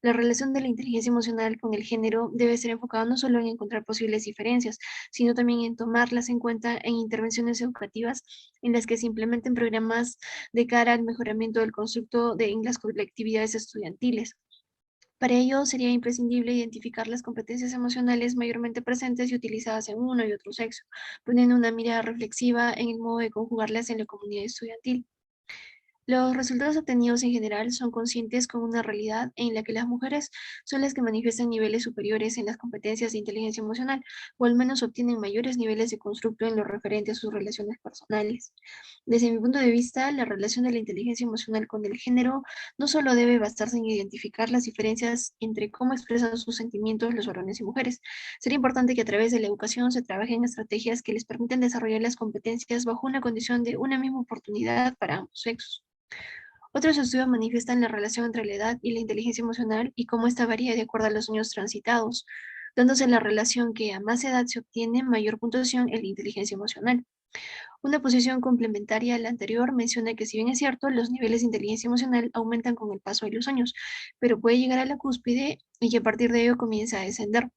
La relación de la inteligencia emocional con el género debe ser enfocada no solo en encontrar posibles diferencias, sino también en tomarlas en cuenta en intervenciones educativas en las que se implementen programas de cara al mejoramiento del constructo en las colectividades estudiantiles. Para ello, sería imprescindible identificar las competencias emocionales mayormente presentes y utilizadas en uno y otro sexo, poniendo una mirada reflexiva en el modo de conjugarlas en la comunidad estudiantil. Los resultados obtenidos en general son conscientes con una realidad en la que las mujeres son las que manifiestan niveles superiores en las competencias de inteligencia emocional, o al menos obtienen mayores niveles de constructo en lo referente a sus relaciones personales. Desde mi punto de vista, la relación de la inteligencia emocional con el género no solo debe basarse en identificar las diferencias entre cómo expresan sus sentimientos los varones y mujeres. Sería importante que a través de la educación se trabaje en estrategias que les permitan desarrollar las competencias bajo una condición de una misma oportunidad para ambos sexos. Otros estudios manifiestan la relación entre la edad y la inteligencia emocional y cómo esta varía de acuerdo a los años transitados, dándose la relación que a más edad se obtiene mayor puntuación en la inteligencia emocional. Una posición complementaria a la anterior menciona que, si bien es cierto, los niveles de inteligencia emocional aumentan con el paso de los años, pero puede llegar a la cúspide y que a partir de ello comienza a descender.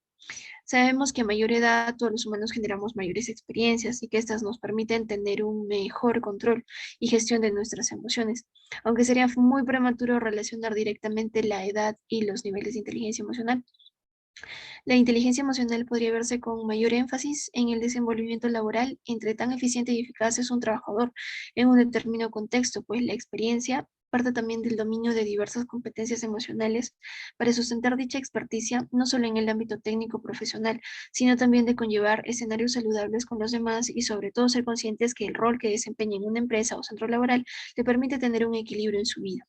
Sabemos que a mayor edad todos los humanos generamos mayores experiencias y que estas nos permiten tener un mejor control y gestión de nuestras emociones, aunque sería muy prematuro relacionar directamente la edad y los niveles de inteligencia emocional. La inteligencia emocional podría verse con mayor énfasis en el desenvolvimiento laboral, entre tan eficiente y eficaz es un trabajador en un determinado contexto, pues la experiencia parte también del dominio de diversas competencias emocionales para sustentar dicha experticia, no solo en el ámbito técnico profesional, sino también de conllevar escenarios saludables con los demás y sobre todo ser conscientes que el rol que desempeña en una empresa o centro laboral le permite tener un equilibrio en su vida.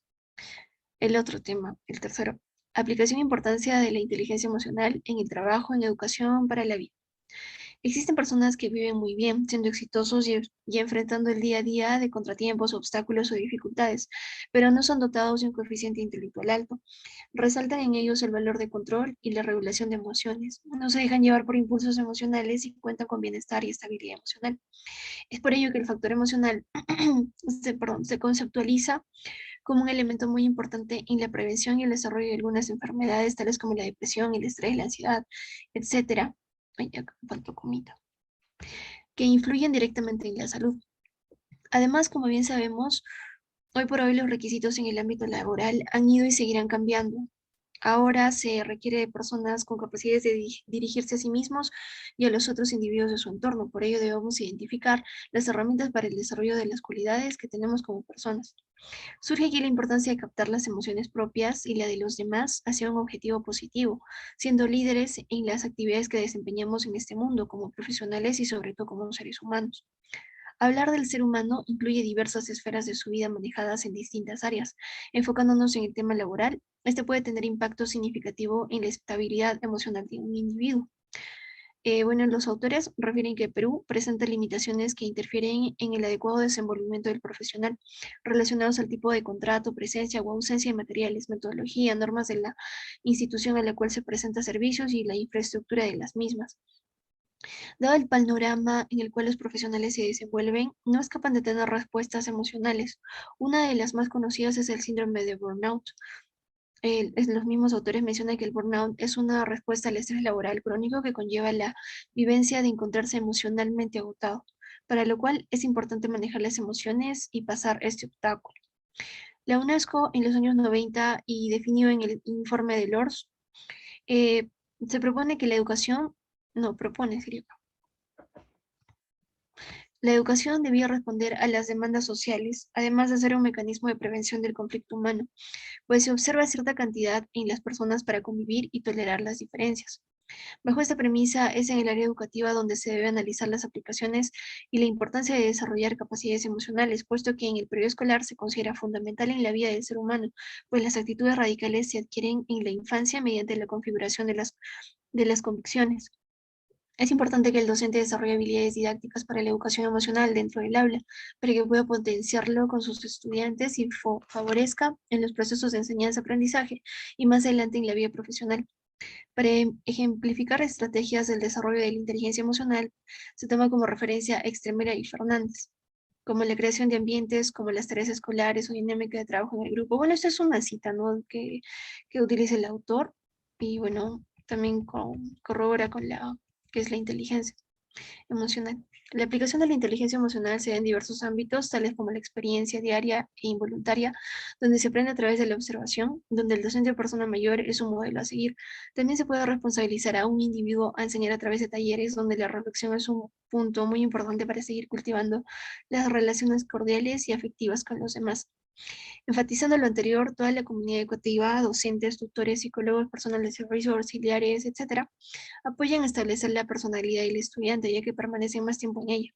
El otro tema, el tercero: aplicación e importancia de la inteligencia emocional en el trabajo, en la educación, para la vida. Existen personas que viven muy bien, siendo exitosos y enfrentando el día a día de contratiempos, obstáculos o dificultades, pero no son dotados de un coeficiente intelectual alto. Resaltan en ellos el valor de control y la regulación de emociones. No se dejan llevar por impulsos emocionales y cuentan con bienestar y estabilidad emocional. Es por ello que el factor emocional se conceptualiza como un elemento muy importante en la prevención y el desarrollo de algunas enfermedades, tales como la depresión, el estrés, la ansiedad, etcétera. Ay, acá faltó comida. Que influyen directamente en la salud. Además, como bien sabemos, hoy por hoy los requisitos en el ámbito laboral han ido y seguirán cambiando. Ahora se requiere de personas con capacidades de dirigirse a sí mismos y a los otros individuos de su entorno. Por ello debemos identificar las herramientas para el desarrollo de las cualidades que tenemos como personas. Surge aquí la importancia de captar las emociones propias y la de los demás hacia un objetivo positivo, siendo líderes en las actividades que desempeñamos en este mundo como profesionales y sobre todo como seres humanos. Hablar del ser humano incluye diversas esferas de su vida manejadas en distintas áreas. Enfocándonos en el tema laboral, este puede tener impacto significativo en la estabilidad emocional de un individuo. Bueno, los autores refieren que Perú presenta limitaciones que interfieren en el adecuado desenvolvimiento del profesional, relacionados al tipo de contrato, presencia o ausencia de materiales, metodología, normas de la institución a la cual se presenta servicios y la infraestructura de las mismas. Dado el panorama en el cual los profesionales se desenvuelven, no escapan de tener respuestas emocionales. Una de las más conocidas es el síndrome de burnout. Los mismos autores mencionan que el burnout es una respuesta al estrés laboral crónico que conlleva la vivencia de encontrarse emocionalmente agotado, para lo cual es importante manejar las emociones y pasar este obstáculo. La UNESCO en los años 90 y definió en el informe de Lors, se propone que la educación, no, propone, sería la educación debía responder a las demandas sociales, además de ser un mecanismo de prevención del conflicto humano, pues se observa cierta cantidad en las personas para convivir y tolerar las diferencias. Bajo esta premisa es en el área educativa donde se debe analizar las aplicaciones y la importancia de desarrollar capacidades emocionales, puesto que en el periodo escolar se considera fundamental en la vida del ser humano, pues las actitudes radicales se adquieren en la infancia mediante la configuración de las convicciones. Es importante que el docente desarrolle habilidades didácticas para la educación emocional dentro del aula, para que pueda potenciarlo con sus estudiantes y favorezca en los procesos de enseñanza-aprendizaje y más adelante en la vida profesional. Para ejemplificar estrategias del desarrollo de la inteligencia emocional, se toma como referencia a Extremera y Fernández, como la creación de ambientes, como las tareas escolares o dinámica de trabajo en el grupo. Bueno, esta es una cita, ¿no?, que utiliza el autor y bueno, también corrobora con la que es la inteligencia emocional. La aplicación de la inteligencia emocional se da en diversos ámbitos, tales como la experiencia diaria e involuntaria, donde se aprende a través de la observación, donde el docente o persona mayor es un modelo a seguir. También se puede responsabilizar a un individuo a enseñar a través de talleres, donde la reflexión es un punto muy importante para seguir cultivando las relaciones cordiales y afectivas con los demás. Enfatizando lo anterior, toda la comunidad educativa, docentes, tutores, psicólogos, personal de servicios auxiliares, etc., apoyan a establecer la personalidad del estudiante, ya que permanecen más tiempo en ella,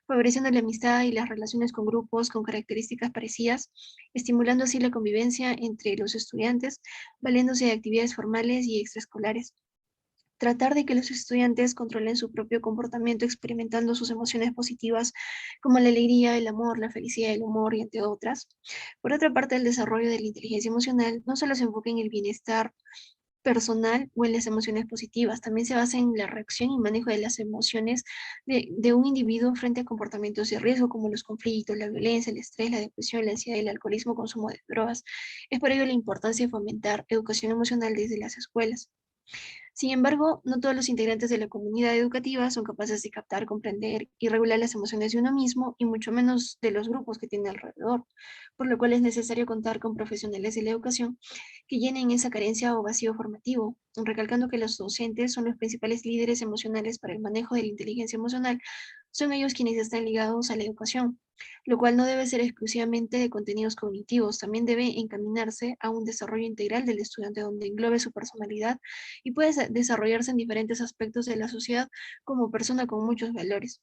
favoreciendo la amistad y las relaciones con grupos con características parecidas, estimulando así la convivencia entre los estudiantes, valiéndose de actividades formales y extraescolares. Tratar de que los estudiantes controlen su propio comportamiento experimentando sus emociones positivas como la alegría, el amor, la felicidad, el humor y entre otras. Por otra parte, el desarrollo de la inteligencia emocional no solo se enfoca en el bienestar personal o en las emociones positivas, también se basa en la reacción y manejo de las emociones de un individuo frente a comportamientos de riesgo como los conflictos, la violencia, el estrés, la depresión, la ansiedad, el alcoholismo, consumo de drogas. Es por ello la importancia de fomentar educación emocional desde las escuelas. Sin embargo, no todos los integrantes de la comunidad educativa son capaces de captar, comprender y regular las emociones de uno mismo y mucho menos de los grupos que tiene alrededor, por lo cual es necesario contar con profesionales de la educación que llenen esa carencia o vacío formativo, recalcando que los docentes son los principales líderes emocionales para el manejo de la inteligencia emocional. Son ellos quienes están ligados a la educación, lo cual no debe ser exclusivamente de contenidos cognitivos, también debe encaminarse a un desarrollo integral del estudiante donde englobe su personalidad y puede desarrollarse en diferentes aspectos de la sociedad como persona con muchos valores,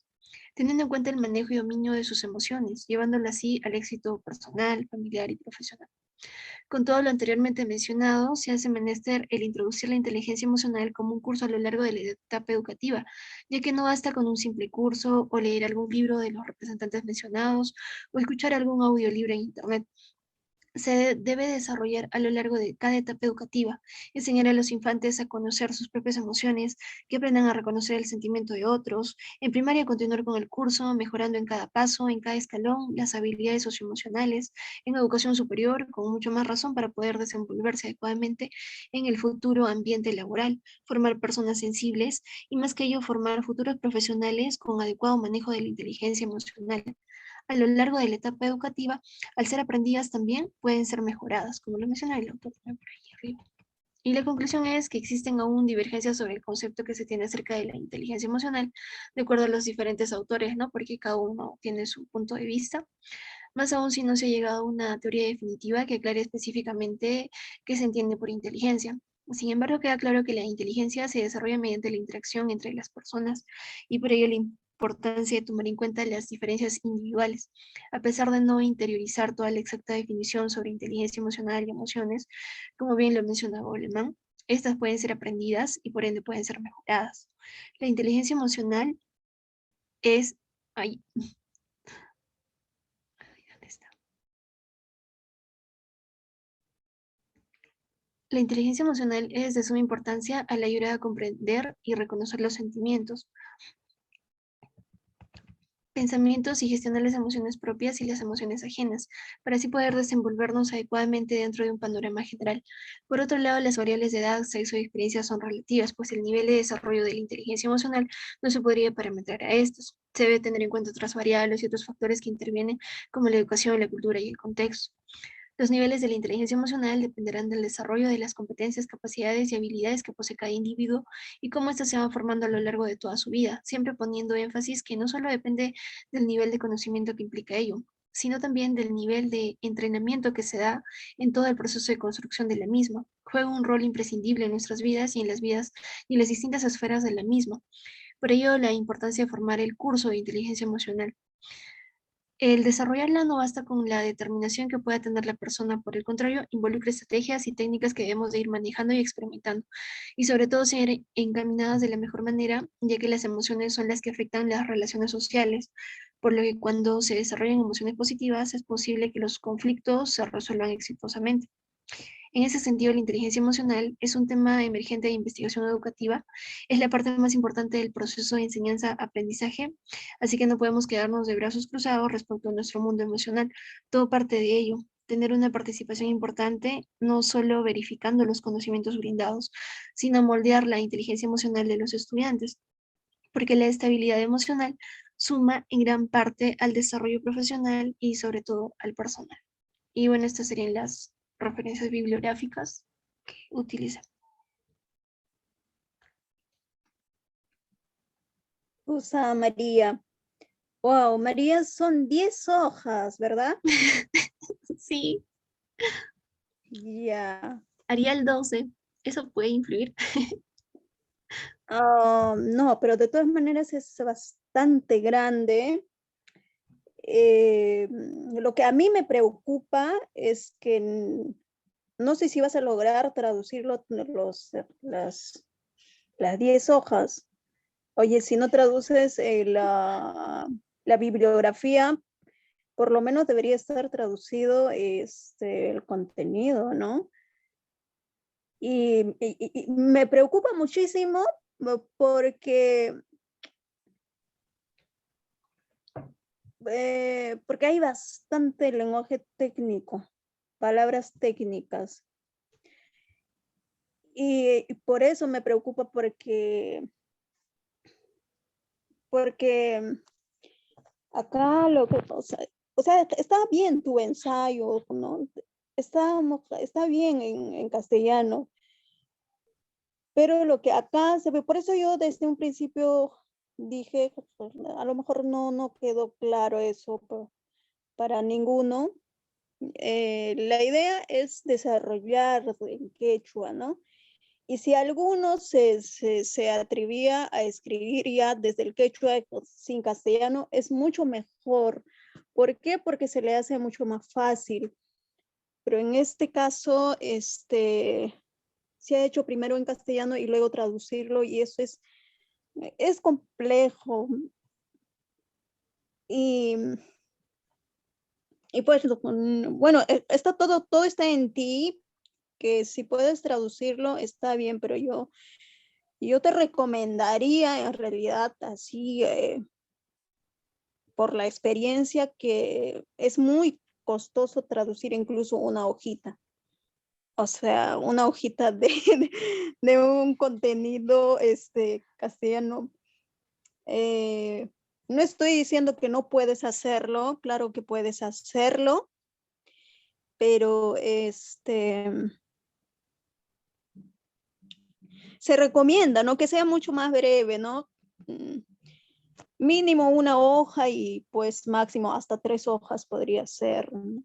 teniendo en cuenta el manejo y dominio de sus emociones, llevándolo así al éxito personal, familiar y profesional. Con todo lo anteriormente mencionado, se hace menester el introducir la inteligencia emocional como un curso a lo largo de la etapa educativa, ya que no basta con un simple curso o leer algún libro de los representantes mencionados o escuchar algún audiolibro en internet. se debe desarrollar a lo largo de cada etapa educativa, enseñar a los infantes a conocer sus propias emociones, que aprendan a reconocer el sentimiento de otros, en primaria continuar con el curso, mejorando en cada paso, en cada escalón, las habilidades socioemocionales, en educación superior, con mucho más razón para poder desenvolverse adecuadamente en el futuro ambiente laboral, formar personas sensibles y más que ello formar futuros profesionales con adecuado manejo de la inteligencia emocional. A lo largo de la etapa educativa, al ser aprendidas también pueden ser mejoradas, como lo menciona el autor por ahí arriba. Y la conclusión es que existen aún divergencias sobre el concepto que se tiene acerca de la inteligencia emocional, de acuerdo a los diferentes autores, ¿no? Porque cada uno tiene su punto de vista. Más aún si no se ha llegado a una teoría definitiva que aclare específicamente qué se entiende por inteligencia. Sin embargo, queda claro que la inteligencia se desarrolla mediante la interacción entre las personas y por ello la importancia de tomar en cuenta las diferencias individuales. A pesar de no interiorizar toda la exacta definición sobre inteligencia emocional y emociones, como bien lo mencionaba Goleman, estas pueden ser aprendidas y por ende pueden ser mejoradas. La inteligencia emocional es... Ay, ¿dónde está? La inteligencia emocional es de suma importancia a la hora de comprender y reconocer los sentimientos, pensamientos y gestionar las emociones propias y las emociones ajenas, para así poder desenvolvernos adecuadamente dentro de un panorama general. Por otro lado, las variables de edad, sexo y experiencia son relativas, pues el nivel de desarrollo de la inteligencia emocional no se podría parametrar a estos. Se debe tener en cuenta otras variables y otros factores que intervienen, como la educación, la cultura y el contexto. Los niveles de la inteligencia emocional dependerán del desarrollo de las competencias, capacidades y habilidades que posee cada individuo y cómo éstas se van formando a lo largo de toda su vida, siempre poniendo énfasis que no solo depende del nivel de conocimiento que implica ello, sino también del nivel de entrenamiento que se da en todo el proceso de construcción de la misma. Juega un rol imprescindible en nuestras vidas y en las vidas y en las distintas esferas de la misma. Por ello, la importancia de formar el curso de inteligencia emocional. El desarrollarla no basta con la determinación que pueda tener la persona, por el contrario, involucra estrategias y técnicas que debemos de ir manejando y experimentando, y sobre todo ser encaminadas de la mejor manera, ya que las emociones son las que afectan las relaciones sociales, por lo que cuando se desarrollan emociones positivas es posible que los conflictos se resuelvan exitosamente. En ese sentido, la inteligencia emocional es un tema emergente de investigación educativa, es la parte más importante del proceso de enseñanza-aprendizaje, así que no podemos quedarnos de brazos cruzados respecto a nuestro mundo emocional, todo parte de ello. Tener una participación importante, no solo verificando los conocimientos brindados, sino moldear la inteligencia emocional de los estudiantes, porque la estabilidad emocional suma en gran parte al desarrollo profesional y sobre todo al personal. Y bueno, estas serían las referencias bibliográficas que utilicé. Usa María. Wow, María, son 10 hojas, ¿verdad? Sí. Ya. Haría el 12. ¿Eso puede influir? No, pero de todas maneras es bastante grande. Lo que a mí me preocupa es que no sé si vas a lograr traducirlo las 10 hojas. Oye, si no traduces la bibliografía, por lo menos debería estar traducido el contenido, ¿no? Y me preocupa muchísimo porque hay bastante lenguaje técnico, palabras técnicas. Y por eso me preocupa porque acá o sea, está bien tu ensayo, ¿no? Está bien en castellano, pero lo que acá se ve, por eso yo desde un principio dije, pues, a lo mejor no quedó claro eso para ninguno. La idea es desarrollar en quechua, ¿no? Y si alguno se atrevía a escribir ya desde el quechua sin castellano, es mucho mejor. ¿Por qué? Porque se le hace mucho más fácil. Pero en este caso, se ha hecho primero en castellano y luego traducirlo, y eso es complejo. Y Y pues, bueno, está todo está en ti, que si puedes traducirlo está bien, pero yo te recomendaría en realidad así, por la experiencia, que es muy costoso traducir incluso una hojita. O sea, una hojita de un contenido castellano. No estoy diciendo que no puedes hacerlo, claro que puedes hacerlo, pero se recomienda, ¿no? Que sea mucho más breve, ¿no? Mínimo una hoja y pues máximo hasta 3 hojas podría ser, ¿no?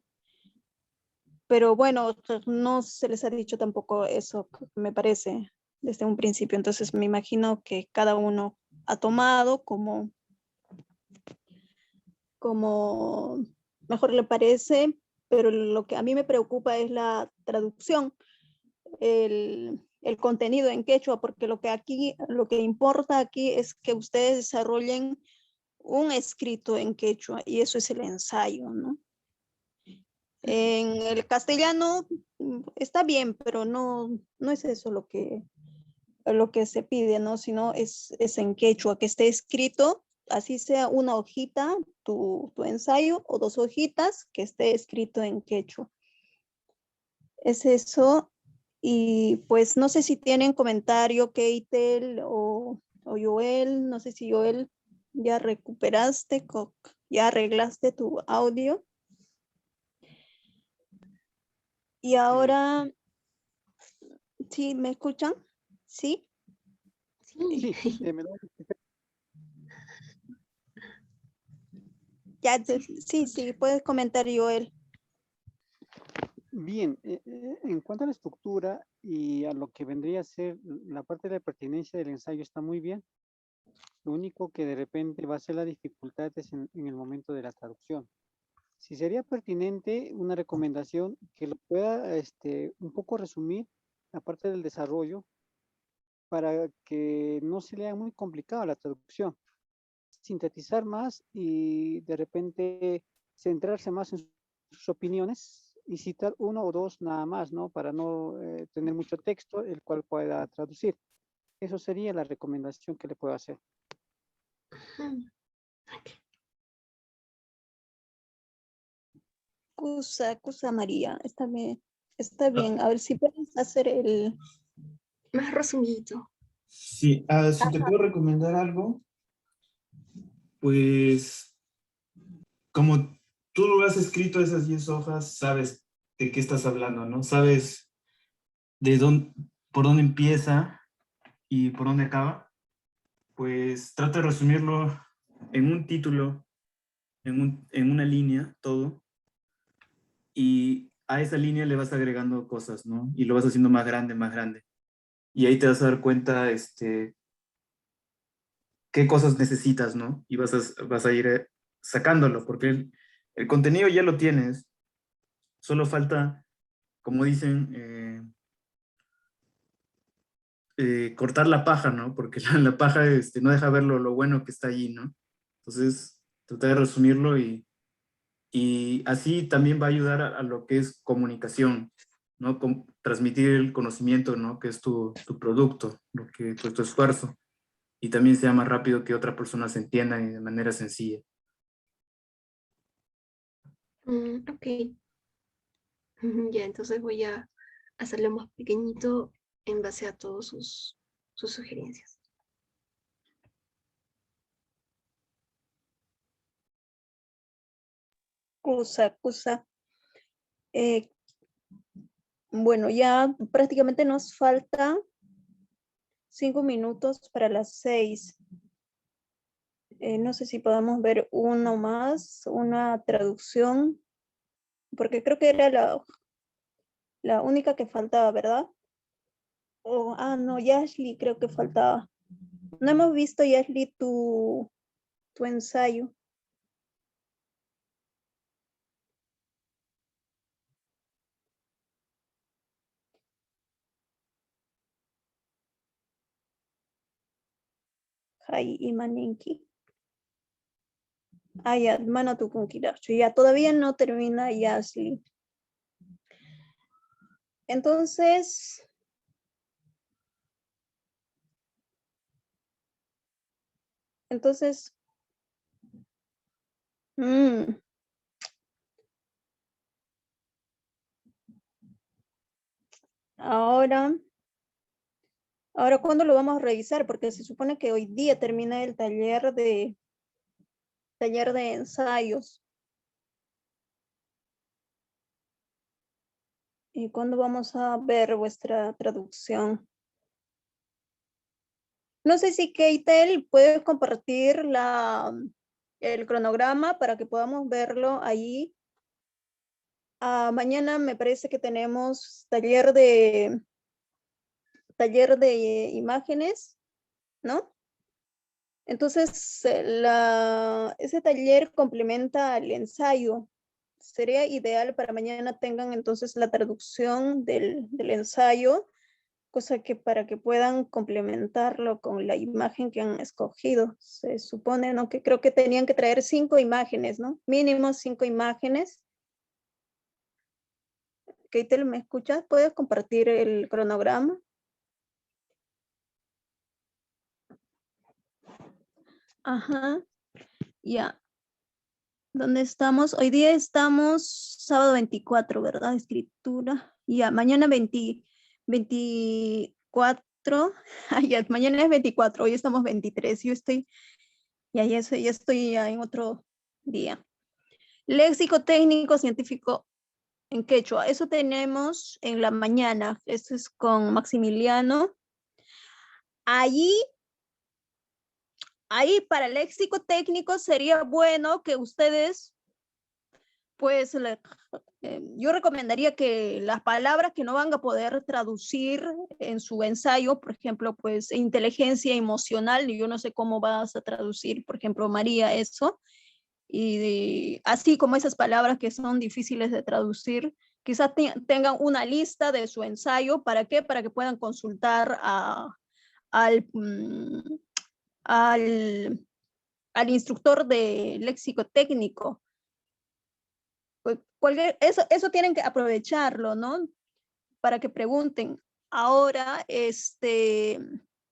Pero bueno, no se les ha dicho tampoco eso, me parece, desde un principio. Entonces me imagino que cada uno ha tomado como mejor le parece, pero lo que a mí me preocupa es la traducción, el contenido en quechua, porque lo que importa aquí es que ustedes desarrollen un escrito en quechua, y eso es el ensayo, ¿no? En el castellano está bien, pero no es eso lo que se pide, ¿no? Sino es en quechua, que esté escrito, así sea una hojita, tu ensayo, o 2 hojitas, que esté escrito en quechua. Es eso. Y pues no sé si tienen comentario, Keitel o Joel, no sé si Joel ya recuperaste, ya arreglaste tu audio. Y ahora, ¿sí me escuchan? ¿Sí? Sí. Ya, sí, puedes comentar, Joel. Bien, en cuanto a la estructura y a lo que vendría a ser la parte de la pertinencia del ensayo está muy bien. Lo único que de repente va a ser la dificultad es en el momento de la traducción. Si sería pertinente una recomendación que lo pueda un poco resumir la parte del desarrollo para que no se lea muy complicada la traducción. Sintetizar más y de repente centrarse más en sus opiniones y citar 1 o 2 nada más, ¿no? Para no tener mucho texto, el cual pueda traducir. Eso sería la recomendación que le puedo hacer. Cusa María, está bien. A ver si puedes hacer el... Más resumidito. Sí, si te puedo recomendar algo, pues como tú lo has escrito esas 10 hojas, sabes de qué estás hablando, ¿no? Sabes por dónde empieza y por dónde acaba. Pues trata de resumirlo en un título, en una línea, todo. Y a esa línea le vas agregando cosas, ¿no? Y lo vas haciendo más grande, más grande. Y ahí te vas a dar cuenta, qué cosas necesitas, ¿no? Y vas a ir sacándolo, porque el contenido ya lo tienes, solo falta, como dicen, cortar la paja, ¿no? Porque la paja no deja ver lo bueno que está allí, ¿no? Entonces, tratar de resumirlo y así también va a ayudar a lo que es comunicación, ¿no? Transmitir el conocimiento, ¿no? Que es tu producto, tu esfuerzo, y también sea más rápido que otra persona se entienda y de manera sencilla. Ok. Ya, entonces voy a hacerlo más pequeñito en base a todas sus sugerencias. Cusa. Bueno, ya prácticamente nos falta 5 minutos para las 6. No sé si podemos ver uno más, una traducción, porque creo que era la única que faltaba, ¿verdad? No, Yashli creo que faltaba. No hemos visto, Yashli, tu ensayo. Jai y Maninki. Ah, ya, mano tu Kiracho. Ya, todavía no termina Yasli. Entonces, mm, ahora, ¿cuándo lo vamos a revisar? Porque se supone que hoy día termina el taller de ensayos. ¿Y cuándo vamos a ver vuestra traducción? No sé si Keitel puede compartir el cronograma para que podamos verlo ahí. Mañana me parece que tenemos taller de imágenes, ¿no? Entonces, ese taller complementa al ensayo. Sería ideal para mañana tengan entonces la traducción del ensayo, cosa que para que puedan complementarlo con la imagen que han escogido. Se supone, ¿no? Que creo que tenían que traer 5 imágenes, ¿no? Mínimo 5 imágenes. Keitel, ¿me escuchas? ¿Puedes compartir el cronograma? Ajá, ya. ¿Dónde estamos? Hoy día estamos sábado 24, ¿verdad? Escritura. Ya, mañana 24. Ya, mañana es 24, hoy estamos 23. Yo estoy, ya estoy ya en otro día. Léxico técnico científico en quechua. Eso tenemos en la mañana. Eso es con Maximiliano. Ahí para léxico técnico sería bueno que ustedes, pues, yo recomendaría que las palabras que no van a poder traducir en su ensayo, por ejemplo, pues, inteligencia emocional, yo no sé cómo vas a traducir, por ejemplo, María, eso, y así como esas palabras que son difíciles de traducir, quizás tengan una lista de su ensayo. ¿Para qué? Para que puedan consultar al instructor de léxico técnico. Pues, eso tienen que aprovecharlo, ¿no? Para que pregunten. Ahora,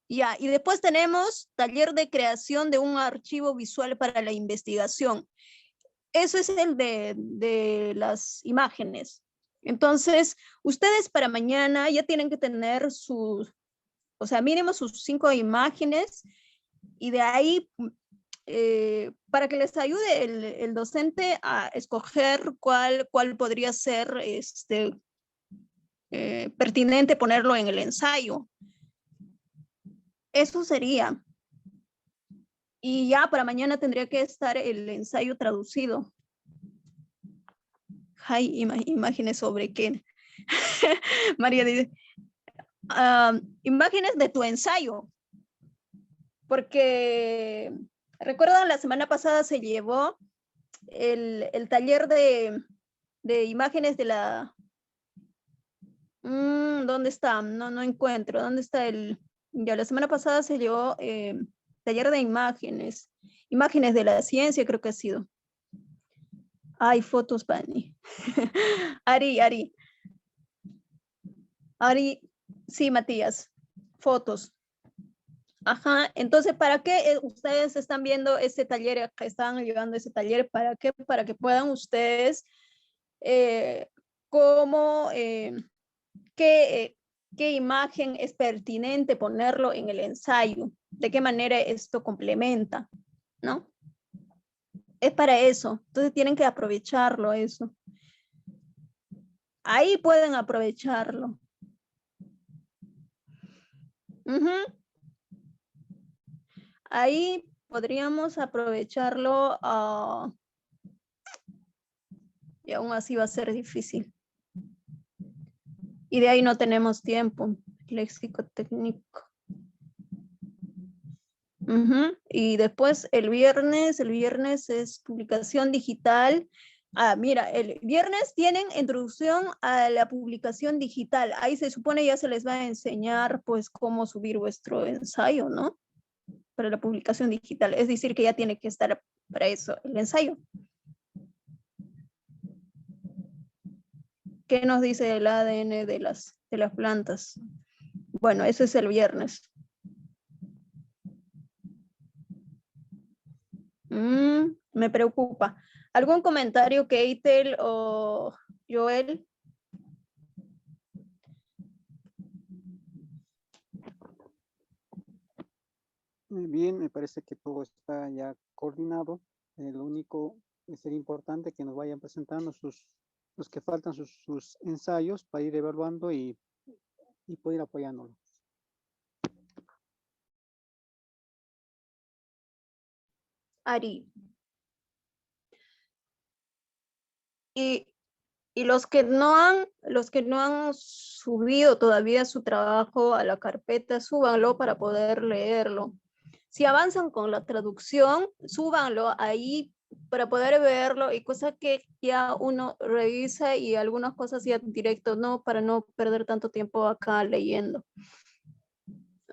ya, y después tenemos taller de creación de un archivo visual para la investigación. Eso es el de las imágenes. Entonces, ustedes para mañana ya tienen que tener mínimo sus 5 imágenes, y de ahí, para que les ayude el docente a escoger cuál podría ser pertinente ponerlo en el ensayo. Eso sería. Y ya para mañana tendría que estar el ensayo traducido. Hay imágenes sobre qué. María dice, imágenes de tu ensayo. Porque, ¿recuerdan? La semana pasada se llevó el taller de imágenes de la... ¿dónde está? No encuentro. ¿Dónde está ya, la semana pasada se llevó taller de imágenes. Imágenes de la ciencia, creo que ha sido. Hay fotos, Pani. Ari, sí, Matías. Fotos. Ajá, entonces, ¿para qué ustedes están viendo ese taller, que están llevando ese taller? ¿Para qué? Para que puedan ustedes, qué imagen es pertinente ponerlo en el ensayo, de qué manera esto complementa, ¿no? Es para eso, entonces tienen que aprovecharlo eso. Ahí pueden aprovecharlo. Ahí podríamos aprovecharlo, y aún así va a ser difícil. Y de ahí no tenemos tiempo. Léxico técnico. Y después el viernes es publicación digital. Mira, el viernes tienen introducción a la publicación digital. Ahí se supone ya se les va a enseñar pues cómo subir vuestro ensayo, ¿no? para la publicación digital. Es decir, que ya tiene que estar para eso el ensayo. ¿Qué nos dice el ADN de las plantas? Bueno, eso es el viernes. Me preocupa. ¿Algún comentario, Keitel o Joel? Muy bien, me parece que todo está ya coordinado. Lo único que sería importante que nos vayan presentando los que faltan sus ensayos para ir evaluando y poder apoyándolo. Ari. Y los que no han subido todavía su trabajo a la carpeta, súbanlo para poder leerlo. Si avanzan con la traducción, súbanlo ahí para poder verlo y cosas que ya uno revisa y algunas cosas ya directo, no, para no perder tanto tiempo acá leyendo.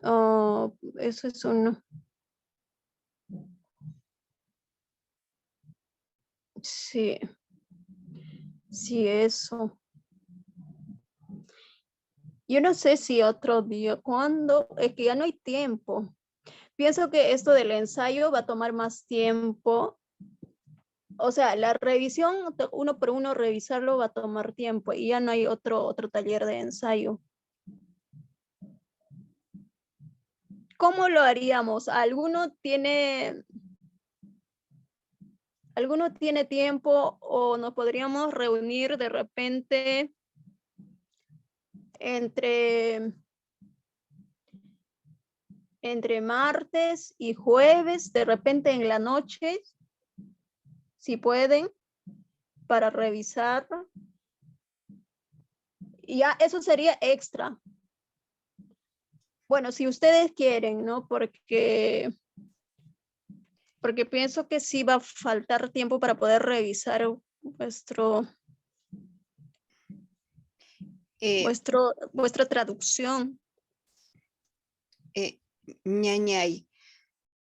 Eso es uno. Sí. Sí, eso. Yo no sé si otro día, ¿cuándo? Es que ya no hay tiempo. Pienso que esto del ensayo va a tomar más tiempo. O sea, la revisión, uno por uno revisarlo va a tomar tiempo y ya no hay otro taller de ensayo. ¿Cómo lo haríamos? ¿Alguno tiene tiempo o nos podríamos reunir de repente entre martes y jueves, de repente en la noche, si pueden, para revisar? Y ya eso sería extra. Bueno, si ustedes quieren, ¿no? Porque pienso que sí va a faltar tiempo para poder revisar vuestra traducción. Ñañay,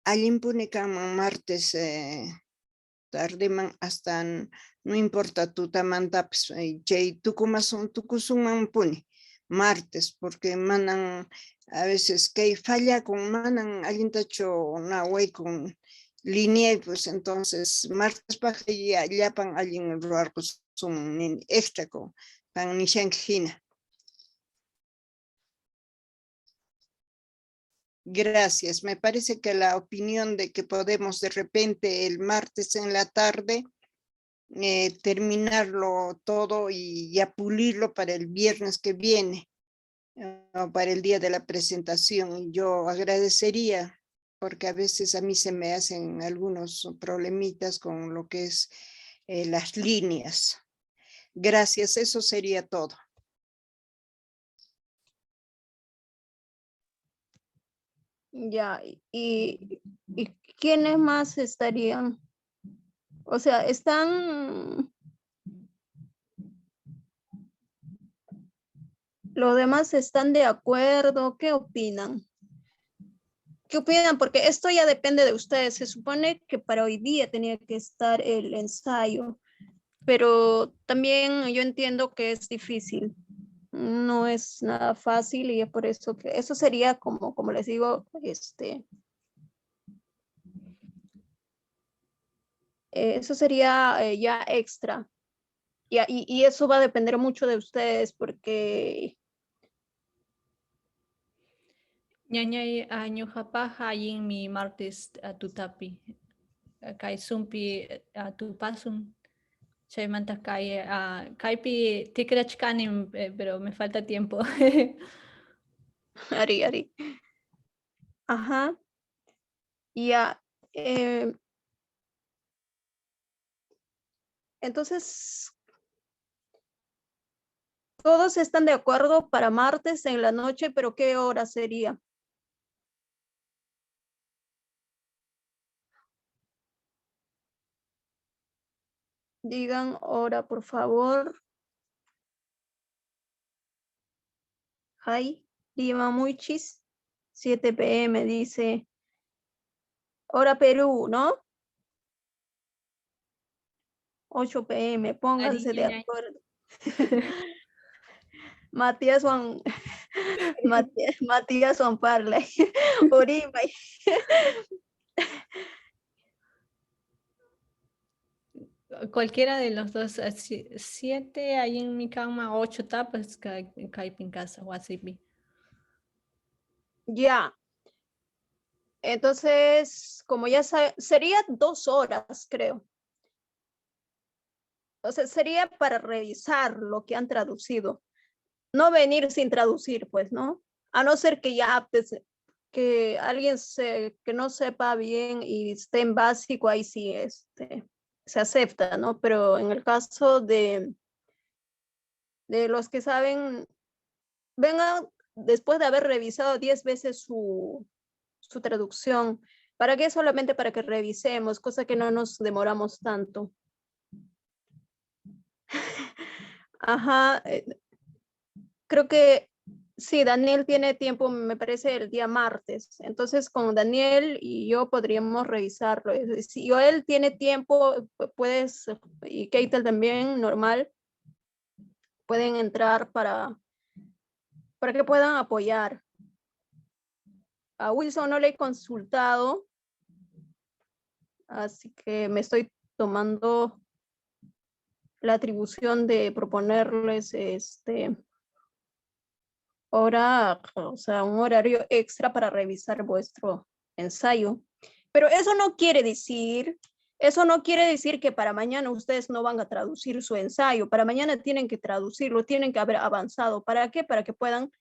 allimpune kama martes tardeman hasta no importa tutamantapas chay tukusunman puni martes porque manan a veces que falla con manan allintacho na way con línea, pues entonces martes para ya llapan allin ruarcos son extra con pan nishankina. Gracias. Me parece que la opinión de que podemos de repente el martes en la tarde terminarlo todo y ya pulirlo para el viernes que viene, para el día de la presentación. Yo agradecería, porque a veces a mí se me hacen algunos problemitas con lo que es las líneas. Gracias, eso sería todo. Ya, ¿y quiénes más estarían? O sea, ¿los demás están de acuerdo? ¿Qué opinan? ¿Qué opinan? Porque esto ya depende de ustedes. Se supone que para hoy día tenía que estar el ensayo, pero también yo entiendo que es difícil. No es nada fácil y es por eso que eso sería como les digo, eso sería ya extra. Y eso va a depender mucho de ustedes porque Ñañay ñuqapaq allin mi martes tutapi kay sumpi tupasun chaymanta kaypi tikrachkani, pero me falta tiempo. Ari. Ajá. Ya. Entonces, todos están de acuerdo para martes en la noche, pero ¿qué hora sería? Digan hora, por favor. Hi, Lima Muichis, 7 p.m. dice Hora Perú, ¿no? 8 p.m. Pónganse de Ariñay. acuerdo. Matías Juan, Matías Juan Parla, Orima. Cualquiera de los dos, 7 ahí en mi cama, 8 tapas, en casa, WhatsApp. Ya. Entonces, como ya sería 2 horas, creo. O sea, sería para revisar lo que han traducido. No venir sin traducir, pues, ¿no? A no ser que ya que alguien que no sepa bien y esté en básico, ahí sí se acepta, ¿no? Pero en el caso de los que saben, vengan después de haber revisado 10 veces su traducción. ¿Para qué? Solamente para que revisemos, cosa que no nos demoramos tanto. Ajá. Creo que sí, Daniel tiene tiempo, me parece, el día martes. Entonces, con Daniel y yo podríamos revisarlo. Si él tiene tiempo, puedes, y Keitel también, normal, pueden entrar para que puedan apoyar. A Wilson no le he consultado, así que me estoy tomando la atribución de proponerles hora, o sea, un horario extra para revisar vuestro ensayo. Pero eso no quiere decir que para mañana ustedes no van a traducir su ensayo. Para mañana tienen que traducirlo, tienen que haber avanzado. ¿Para qué? Para que puedan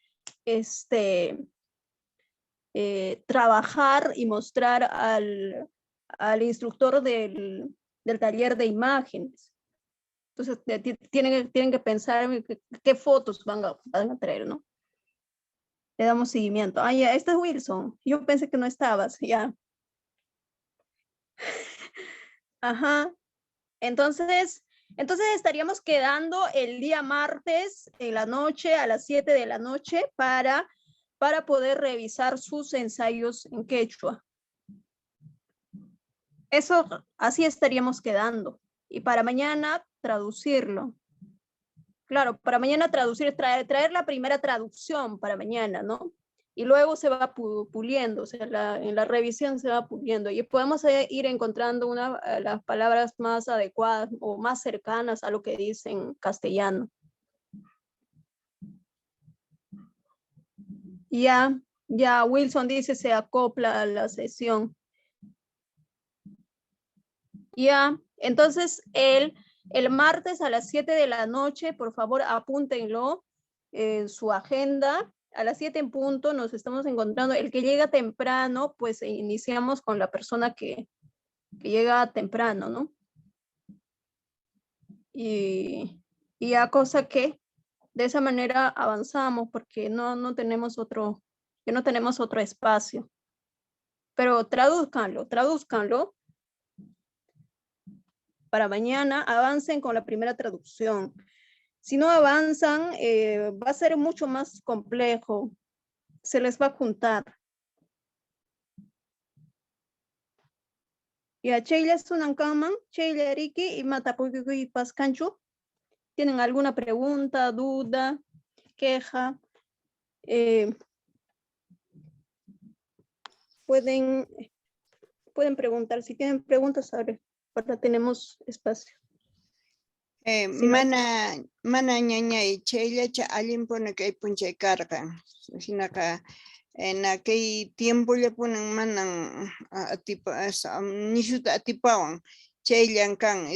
trabajar y mostrar al instructor del taller de imágenes. Entonces, tienen que pensar qué fotos van a traer, ¿no? Le damos seguimiento. Ah, ya, este es Wilson. Yo pensé que no estabas, ya. Ajá. Entonces estaríamos quedando el día martes en la noche, a las 7 de la noche, para poder revisar sus ensayos en quechua. Eso, así estaríamos quedando. Y para mañana, traducirlo. Claro, para mañana traer la primera traducción para mañana, ¿no? Y luego se va puliendo, o sea, en la revisión se va puliendo y podemos ir encontrando las palabras más adecuadas o más cercanas a lo que dice en castellano. Ya Wilson dice se acopla a la sesión. Ya, entonces el martes a las 7 de la noche, por favor apúntenlo en su agenda. A las 7 en punto nos estamos encontrando. El que llega temprano, pues iniciamos con la persona que llega temprano, ¿no? Y a cosa que de esa manera avanzamos porque no tenemos otro espacio. Pero tradúzcanlo. Para mañana avancen con la primera traducción. Si no avanzan, va a ser mucho más complejo. Se les va a juntar. Y a Sheila Sunankaman, Sheila Riki y Matapuku y Pascanchu. ¿Tienen alguna pregunta, duda, queja? Pueden preguntar. Si tienen preguntas, ahora tenemos espacio. Mana ñaña y chaylacha alguien pone que hay punche carga. Sinaka en aquel tiempo le ponen manan nishuta atipawan. Chaylan kan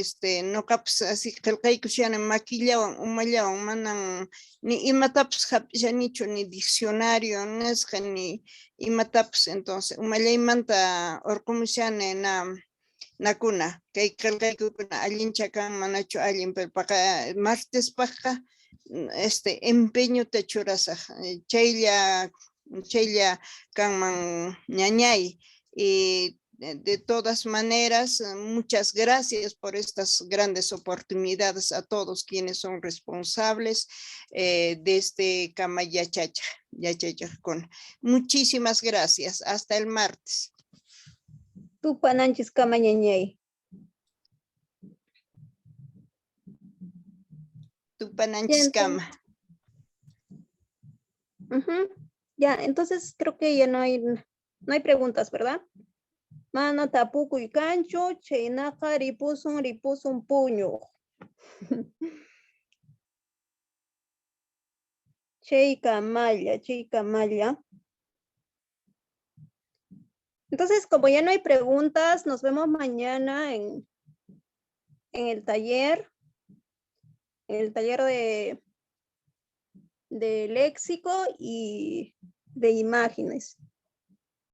no caps así que kusiana maquillawan umallawan manan ni imataps japillanicho ni diccionario nesca ni imataps entonces umallaymanta orcomusiane nakuna kay kalkaykuna allinchakan manachu allin pero para martes paja empeño te churasaj chaylla kanman ñañay y de todas maneras, muchas gracias por estas grandes oportunidades a todos quienes son responsables de este Kama Yachacha con muchísimas gracias. Hasta el martes. Tupananchis kama ñañay. Tupananchis kama. Ya, entonces creo que ya no hay preguntas, ¿verdad? Mana tapuku y cancho, cheinaja ripusun puño. Cheika malla. Entonces, como ya no hay preguntas, nos vemos mañana en el taller. En el taller de léxico y de imágenes.